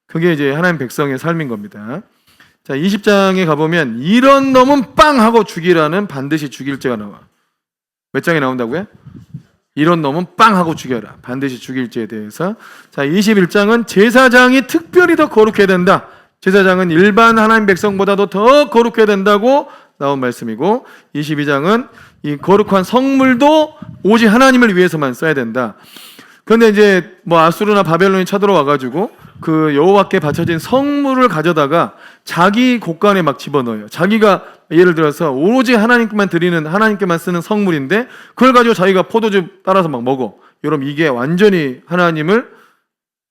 S1: 그게 이제 하나님 백성의 삶인 겁니다. 자, 20장에 가보면 이런 놈은 빵 하고 죽이라는 반드시 죽일 죄가 나와. 몇 장에 나온다고요? 이런 놈은 빵 하고 죽여라. 반드시 죽일 죄에 대해서. 자, 21장은 제사장이 특별히 더 거룩해야 된다. 제사장은 일반 하나님 백성보다도 더 거룩해야 된다고 나온 말씀이고, 22장은 이 거룩한 성물도 오직 하나님을 위해서만 써야 된다. 그런데 이제 뭐 아수르나 바벨론이 쳐들어와 가지고 그 여호와께 바쳐진 성물을 가져다가 자기 곳간에 막 집어넣어요. 자기가 예를 들어서 오로지 하나님께만 드리는, 하나님께만 쓰는 성물인데 그걸 가지고 자기가 포도주 따라서 막 먹어. 여러분, 이게 완전히 하나님을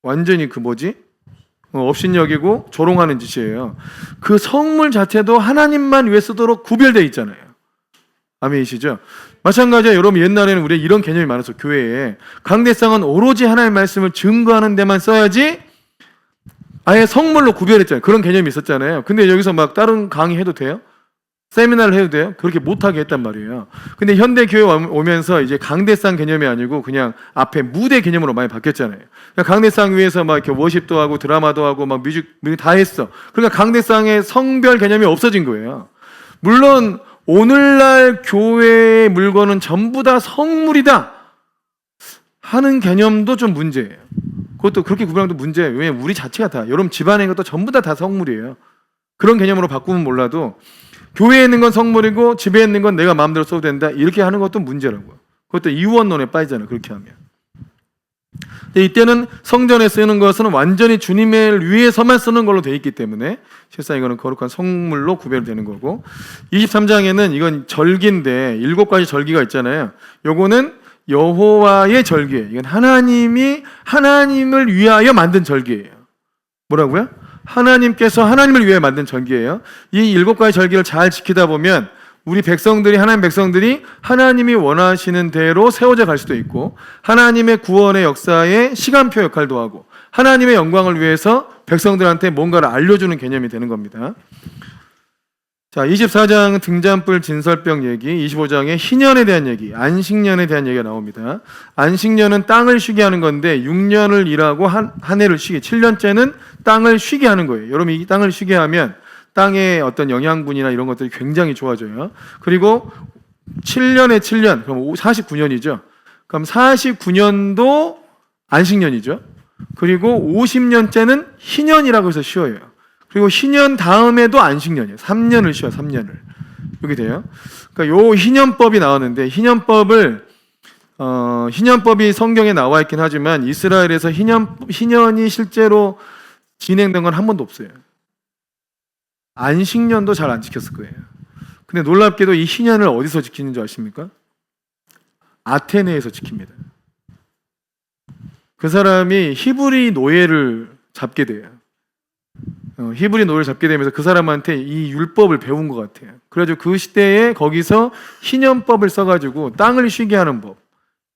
S1: 완전히 업신여기고 조롱하는 짓이에요. 그 성물 자체도 하나님만 위해 쓰도록 구별되어 있잖아요. 아멘이시죠? 마찬가지로 여러분, 옛날에는 우리 이런 개념이 많았어. 교회에 강대상은 오로지 하나님의 말씀을 증거하는 데만 써야지 아예 성물로 구별했잖아요. 그런 개념이 있었잖아요. 근데 여기서 막 다른 강의해도 돼요? 세미나를 해도 돼요? 그렇게 못하게 했단 말이에요. 근데 현대 교회 오면서 이제 강대상 개념이 아니고 그냥 앞에 무대 개념으로 많이 바뀌었잖아요. 그러니까 강대상 위에서 막 이렇게 워십도 하고 드라마도 하고 막 뮤직 다 했어. 그러니까 강대상의 성별 개념이 없어진 거예요. 물론 오늘날 교회의 물건은 전부 다 성물이다 하는 개념도 좀 문제예요. 그것도 그렇게 구분하는 것도 문제예요. 왜냐면 우리 자체가 다, 여러분 집안에 있는 것도 전부 다 성물이에요. 그런 개념으로 바꾸면 몰라도 교회에 있는 건 성물이고 집에 있는 건 내가 마음대로 써도 된다 이렇게 하는 것도 문제라고요. 그것도 이원론에 빠지잖아요. 그렇게 하면. 근데 이때는 성전에 쓰는 것은 완전히 주님을 위해서만 쓰는 걸로 되어 있기 때문에 실상 이거는 거룩한 성물로 구별되는 거고, 23장에는 이건 절기인데 7가지 절기가 있잖아요. 요거는 여호와의 절기예요. 이건 하나님이 하나님을 위하여 만든 절기예요. 뭐라고요? 하나님께서 하나님을 위해 만든 절기예요. 이 7가지 절기를 잘 지키다 보면 우리 백성들이, 하나님 백성들이 하나님이 원하시는 대로 세워져 갈 수도 있고, 하나님의 구원의 역사에 시간표 역할도 하고, 하나님의 영광을 위해서 백성들한테 뭔가를 알려주는 개념이 되는 겁니다. 자, 24장 등잔불 진설병 얘기, 25장에 희년에 대한 얘기, 안식년에 대한 얘기가 나옵니다. 안식년은 땅을 쉬게 하는 건데 6년을 일하고 한 해를 쉬게, 7년째는 땅을 쉬게 하는 거예요. 여러분, 이 땅을 쉬게 하면 땅의 어떤 영양분이나 이런 것들이 굉장히 좋아져요. 그리고 7년에 7년, 그럼 49년이죠. 그럼 49년도 안식년이죠. 그리고 50년째는 희년이라고 해서 쉬어요. 그리고 희년 다음에도 안식년이에요. 3년을 쉬어요. 3년을. 이렇게 돼요. 그러니까 요 희년법이 나왔는데, 희년법이 성경에 나와 있긴 하지만 이스라엘에서 희년이 실제로 진행된 건 한 번도 없어요. 안식년도 잘 안 지켰을 거예요. 근데 놀랍게도 이 희년을 어디서 지키는 줄 아십니까? 아테네에서 지킵니다. 그 사람이 히브리 노예를 잡게 돼요. 히브리 노예를 잡게 되면서 그 사람한테 이 율법을 배운 것 같아요. 그래가지고 그 시대에 거기서 희년법을 써가지고 땅을 쉬게 하는 법,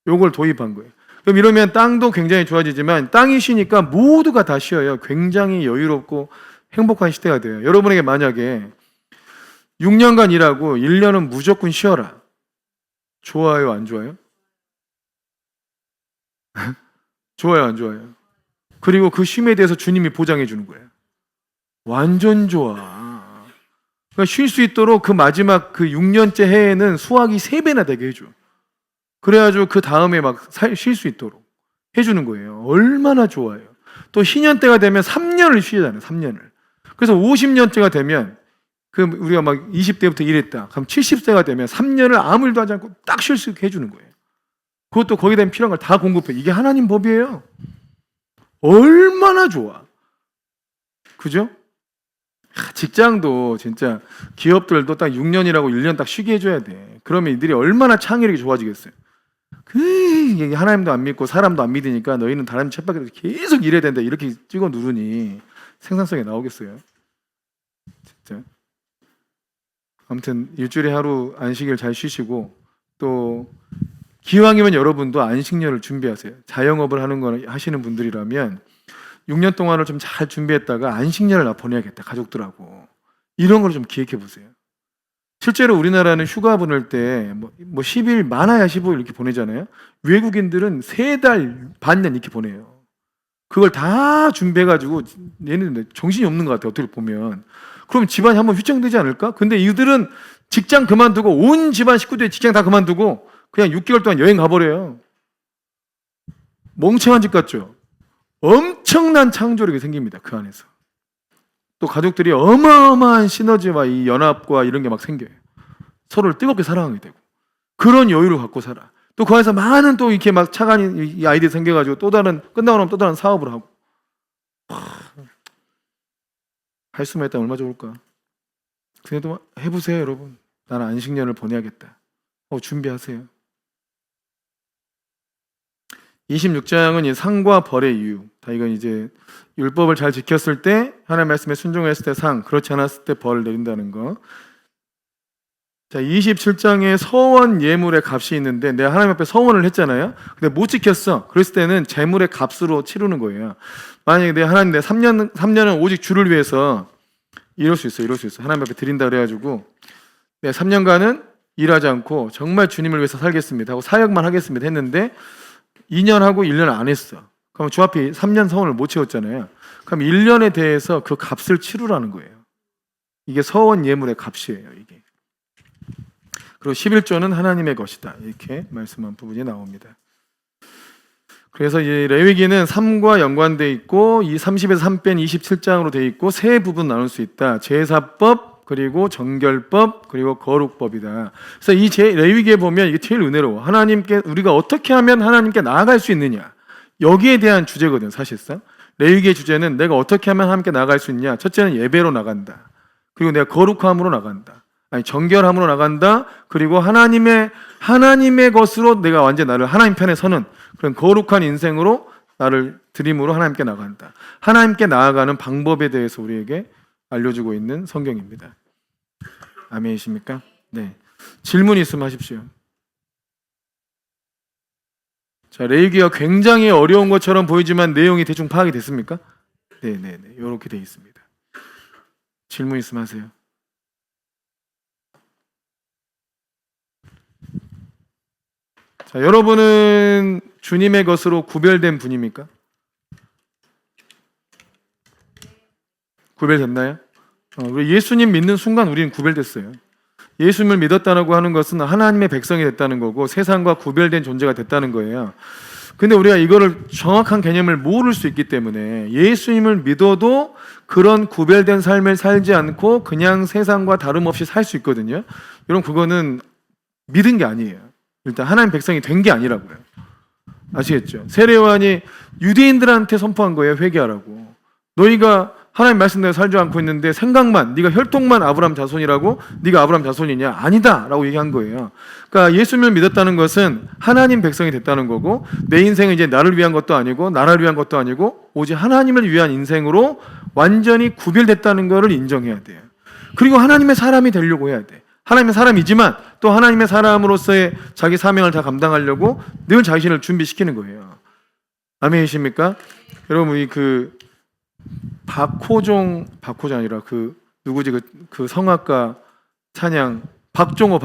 S1: 요걸 도입한 거예요. 그럼 이러면 땅도 굉장히 좋아지지만 땅이 쉬니까 모두가 다 쉬어요. 굉장히 여유롭고 행복한 시대가 돼요. 여러분에게 만약에 6년간 일하고 1년은 무조건 쉬어라. 좋아요, 안 좋아요? 좋아요, 안 좋아요? 그리고 그 쉼에 대해서 주님이 보장해 주는 거예요. 완전 좋아. 그러니까 쉴 수 있도록 그 마지막 그 6년째 해에는 수확이 3배나 되게 해줘. 그래가지고 그 다음에 막 쉴 수 있도록 해주는 거예요. 얼마나 좋아요. 또 희년 때가 되면 3년을 쉬잖아요. 3년을. 그래서 50년째가 되면, 그 우리가 막 20대부터 일했다. 그럼 70세가 되면 3년을 아무 일도 하지 않고 딱 쉴 수 있게 해주는 거예요. 그것도 거기에 대한 필요한 걸 다 공급해. 이게 하나님 법이에요. 얼마나 좋아. 그죠? 직장도 진짜 기업들도 딱 6년이라고 1년 딱 쉬게 해줘야 돼. 그러면 이들이 얼마나 창의력이 좋아지겠어요. 하나님도 안 믿고 사람도 안 믿으니까 너희는 다른 쳇바퀴에서 계속 일해야 된다. 이렇게 찍어 누르니 생산성이 나오겠어요. 진짜. 아무튼 일주일에 하루 안식일 잘 쉬시고, 또 기왕이면 여러분도 안식년을 준비하세요. 자영업을 하시는 분들이라면 6년 동안을 좀 잘 준비했다가 안식년을 나 보내야겠다, 가족들하고. 이런 걸 좀 기획해 보세요. 실제로 우리나라는 휴가 보낼 때 뭐 10일, 많아야 15일 이렇게 보내잖아요. 외국인들은 3달, 반년 이렇게 보내요. 그걸 다 준비해가지고 얘네들 정신이 없는 것 같아요, 어떻게 보면. 그럼 집안이 한번 휘청되지 않을까? 근데 이들은 직장 그만두고, 온 집안 식구들이 직장 다 그만두고 그냥 6개월 동안 여행 가버려요. 멍청한 집 같죠? 엄청난 창조력이 생깁니다, 그 안에서. 또 가족들이 어마어마한 시너지와 이 연합과 이런 게 막 생겨요. 서로를 뜨겁게 사랑하게 되고, 그런 여유를 갖고 살아. 또 그 안에서 많은 또 이렇게 막 차관이 이 아이들이 생겨가지고 또 다른, 끝나고 나면 또 다른 사업을 하고. 할 수만 있다면 얼마나 좋을까. 그래도 해보세요, 여러분. 나는 안식년을 보내야겠다. 준비하세요. 26장은 이 상과 벌의 이유. 다 이건 이제 율법을 잘 지켰을 때, 하나님 말씀에 순종했을 때 상, 그렇지 않았을 때 벌을 내린다는 거. 자, 27장에 서원 예물의 값이 있는데, 내가 하나님 앞에 서원을 했잖아요. 근데 못 지켰어. 그랬을 때는 재물의 값으로 치르는 거예요. 만약에 내가 하나님, 내 3년은 오직 주를 위해서 이럴 수 있어. 하나님 앞에 드린다 그래가지고, 내가 3년간은 일하지 않고 정말 주님을 위해서 살겠습니다 하고 사역만 하겠습니다 했는데 2년 하고 1년 안 했어. 그럼 주 앞에 3년 서원을 못 채웠잖아요. 그럼 1년에 대해서 그 값을 치르라는 거예요. 이게 서원 예물의 값이에요, 이게. 그리고 11조는 하나님의 것이다. 이렇게 말씀한 부분이 나옵니다. 그래서 이 레위기는 3과 연관되어 있고 이 30에서 3 뺀 27장으로 되어 있고 세 부분 나눌 수 있다. 제사법, 그리고 정결법, 그리고 거룩법이다. 그래서 이 레위기에 보면 이게 제일 은혜로워. 하나님께 우리가 어떻게 하면 하나님께 나아갈 수 있느냐, 여기에 대한 주제거든. 사실상 레위기의 주제는 내가 어떻게 하면 하나님께 나아갈 수 있냐. 첫째는 예배로 나간다. 그리고 내가 거룩함으로 나간다. 아니 정결함으로 나간다. 그리고 하나님의 것으로 내가 완전 나를 하나님 편에 서는 그런 거룩한 인생으로 나를 드림으로 하나님께 나간다. 하나님께 나아가는 방법에 대해서 우리에게 알려주고 있는 성경입니다. 아멘이십니까? 네. 질문 있으면 하십시오. 자, 레위기가 굉장히 어려운 것처럼 보이지만 내용이 대충 파악이 됐습니까? 네. 이렇게 되어 있습니다. 질문 있으면 하세요. 자, 여러분은 주님의 것으로 구별된 분입니까? 구별됐나요? 우리 예수님 믿는 순간 우리는 구별됐어요. 예수님을 믿었다고 하는 것은 하나님의 백성이 됐다는 거고 세상과 구별된 존재가 됐다는 거예요. 근데 우리가 이거를 정확한 개념을 모를 수 있기 때문에 예수님을 믿어도 그런 구별된 삶을 살지 않고 그냥 세상과 다름없이 살 수 있거든요. 여러분, 그거는 믿은 게 아니에요. 일단 하나님 백성이 된 게 아니라고요. 아시겠죠? 세례요한이 유대인들한테 선포한 거예요. 회개하라고. 너희가 하나님 말씀대로 살지 않고 있는데 생각만, 네가 혈통만 아브라함 자손이라고 네가 아브라함 자손이냐? 아니다 라고 얘기한 거예요. 그러니까 예수님을 믿었다는 것은 하나님 백성이 됐다는 거고 내 인생은 이제 나를 위한 것도 아니고 나라를 위한 것도 아니고 오직 하나님을 위한 인생으로 완전히 구별됐다는 것을 인정해야 돼요. 그리고 하나님의 사람이 되려고 해야 돼. 하나님의 사람이지만 또 하나님의 사람으로서의 자기 사명을 다 감당하려고 늘 자신을 준비시키는 거예요. 아멘이십니까? 여러분, 이 박호종이 아니라 누구지 그 성악가 찬양 박종호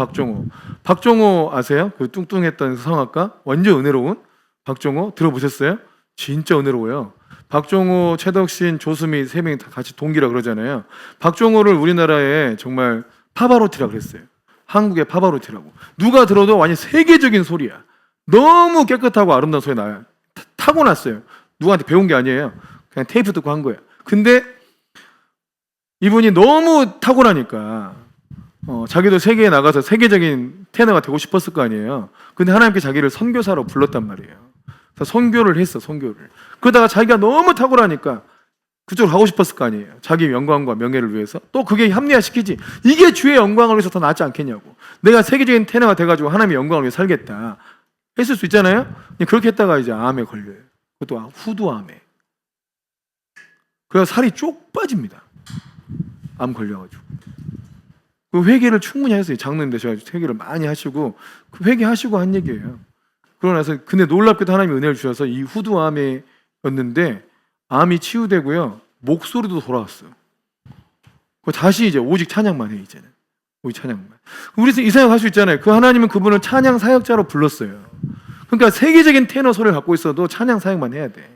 S1: 아세요? 그 뚱뚱했던 성악가 완전 은혜로운 박종호 들어보셨어요? 진짜 은혜로워요. 박종호, 최덕신, 조수미 세 명이 다 같이 동기라 그러잖아요. 박종호를 우리나라에 정말 파바로티라 그랬어요. 한국의 파바로티라고. 누가 들어도 완전 세계적인 소리야. 너무 깨끗하고 아름다운 소리 나요. 타고났어요. 누구한테 배운 게 아니에요. 그냥 테이프 듣고 한 거예요. 근데 이분이 너무 탁월하니까 자기도 세계에 나가서 세계적인 테너가 되고 싶었을 거 아니에요. 근데 하나님께 자기를 선교사로 불렀단 말이에요. 그래서 선교를 했어. 그러다가 자기가 너무 탁월하니까 그쪽으로 가고 싶었을 거 아니에요. 자기 영광과 명예를 위해서. 또 그게 합리화시키지. 이게 주의 영광을 위해서 더 낫지 않겠냐고. 내가 세계적인 테너가 돼가지고 하나님의 영광을 위해 살겠다 했을 수 있잖아요. 그렇게 했다가 이제 암에 걸려요. 그것도 후두암에. 그래서 살이 쪽 빠집니다. 암 걸려가지고. 그 회개를 충분히 했어요. 장로님 되셔가지고 회개를 많이 하시고 그 회개하시고 한 얘기예요. 그러고 나서 근데 놀랍게도 하나님이 은혜를 주셔서 이 후두암이었는데 암이 치유되고요. 목소리도 돌아왔어요. 다시 이제 오직 찬양만 해 이제는. 오직 찬양만. 우리 이 생각할 수 있잖아요. 그 하나님은 그분을 찬양 사역자로 불렀어요. 그러니까 세계적인 테너 소리를 갖고 있어도 찬양 사역만 해야 돼.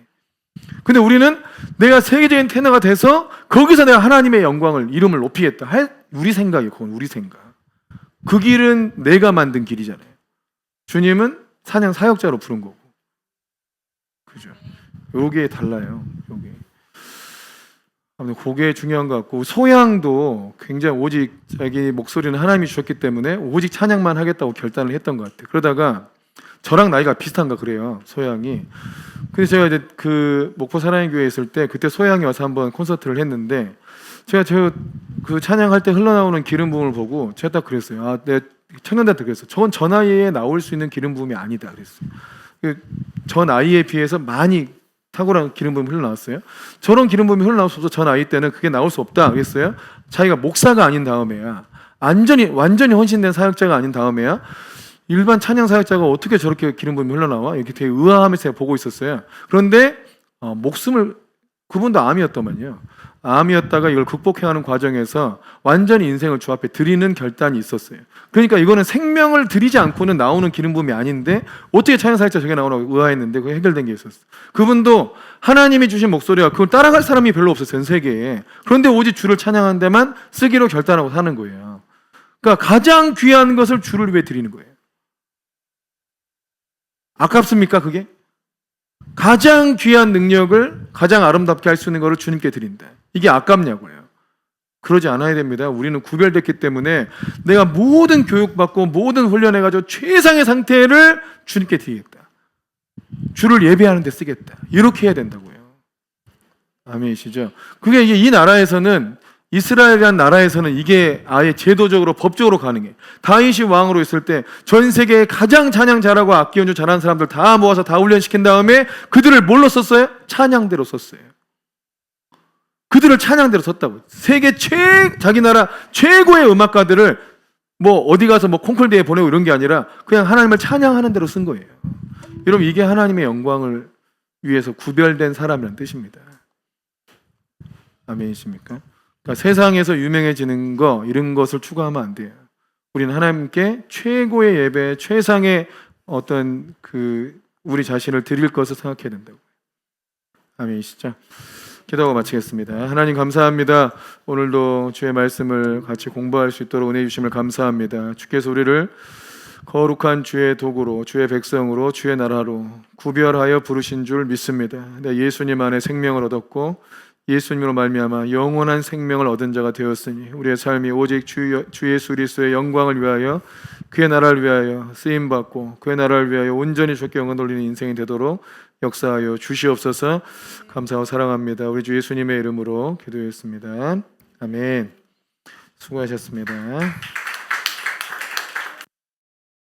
S1: 근데 우리는 내가 세계적인 테너가 돼서 거기서 내가 하나님의 영광을 이름을 높이겠다. 우리 생각이에요. 그건 우리 생각. 그 길은 내가 만든 길이잖아요. 주님은 찬양 사역자로 부른 거고. 그죠? 요게 달라요. 요게. 아무튼 그게 중요한 것 같고 소양도 굉장히 오직 자기 목소리는 하나님이 주셨기 때문에 오직 찬양만 하겠다고 결단을 했던 것 같아요. 그러다가 저랑 나이가 비슷한가 그래요. 소양이. 근데 제가 이제 그 목포 사랑의 교회에 있을 때 그때 소양이 와서 한번 콘서트를 했는데 제가 그 찬양할 때 흘러나오는 기름 부음을 보고 제가 딱 그랬어요. 내 청년들한테 그랬어요. 저건 저 나이에 나올 수 있는 기름 부음이 아니다 그랬어요. 저 나이에 비해서 많이 탁월한 기름 부음이 흘러나왔어요. 저런 기름 부음이 흘러나올 수 없어. 저 나이 때는 그게 나올 수 없다 그랬어요. 자기가 목사가 아닌 다음에야 완전히 헌신된 사역자가 아닌 다음에야 일반 찬양 사역자가 어떻게 저렇게 기름 부음이 흘러나와? 이렇게 되게 의아하면서 보고 있었어요. 그런데 목숨을 그분도 암이었더만요. 암이었다가 이걸 극복해가는 과정에서 완전히 인생을 주 앞에 드리는 결단이 있었어요. 그러니까 이거는 생명을 드리지 않고는 나오는 기름 부음이 아닌데 어떻게 찬양 사역자 저게 나오라고 의아했는데 그게 해결된 게 있었어요. 그분도 하나님이 주신 목소리가 그걸 따라갈 사람이 별로 없었어요. 전 세계에. 그런데 오직 주를 찬양하는 데만 쓰기로 결단하고 사는 거예요. 그러니까 가장 귀한 것을 주를 위해 드리는 거예요. 아깝습니까, 그게? 가장 귀한 능력을 가장 아름답게 할 수 있는 것을 주님께 드린다. 이게 아깝냐고요. 그러지 않아야 됩니다. 우리는 구별됐기 때문에 내가 모든 교육받고 모든 훈련해가지고 최상의 상태를 주님께 드리겠다. 주를 예배하는 데 쓰겠다. 이렇게 해야 된다고요. 아멘이시죠? 그게 이게 이 나라에서는, 이스라엘이라는 나라에서는 이게 아예 제도적으로 법적으로 가능해. 다윗이 왕으로 있을 때 전 세계에 가장 찬양 잘하고 악기 연주 잘하는 사람들 다 모아서 다 훈련시킨 다음에 그들을 뭘로 썼어요? 찬양대로 썼어요. 그들을 찬양대로 썼다고. 세계 자기 나라 최고의 음악가들을 뭐 어디 가서 뭐 콩쿨대회 보내고 이런 게 아니라 그냥 하나님을 찬양하는 대로 쓴 거예요. 여러분, 이게 하나님의 영광을 위해서 구별된 사람이라는 뜻입니다. 아멘이십니까? 그러니까 세상에서 유명해지는 거, 이런 것을 추구하면 안 돼요. 우리는 하나님께 최고의 예배, 최상의 어떤 우리 자신을 드릴 것을 생각해야 된다고. 아멘이시죠? 기도하고 마치겠습니다. 하나님 감사합니다. 오늘도 주의 말씀을 같이 공부할 수 있도록 은혜 주심을 감사합니다. 주께서 우리를 거룩한 주의 도구로, 주의 백성으로, 주의 나라로 구별하여 부르신 줄 믿습니다. 예수님 안에 생명을 얻었고 예수님으로 말미암아 영원한 생명을 얻은 자가 되었으니 우리의 삶이 오직 주 예수 그리스도의 영광을 위하여, 그의 나라를 위하여 쓰임받고 그의 나라를 위하여 온전히 주께 영광 돌리는 인생이 되도록 역사하여 주시옵소서. 감사하고 사랑합니다. 우리 주 예수님의 이름으로 기도했습니다. 아멘. 수고하셨습니다.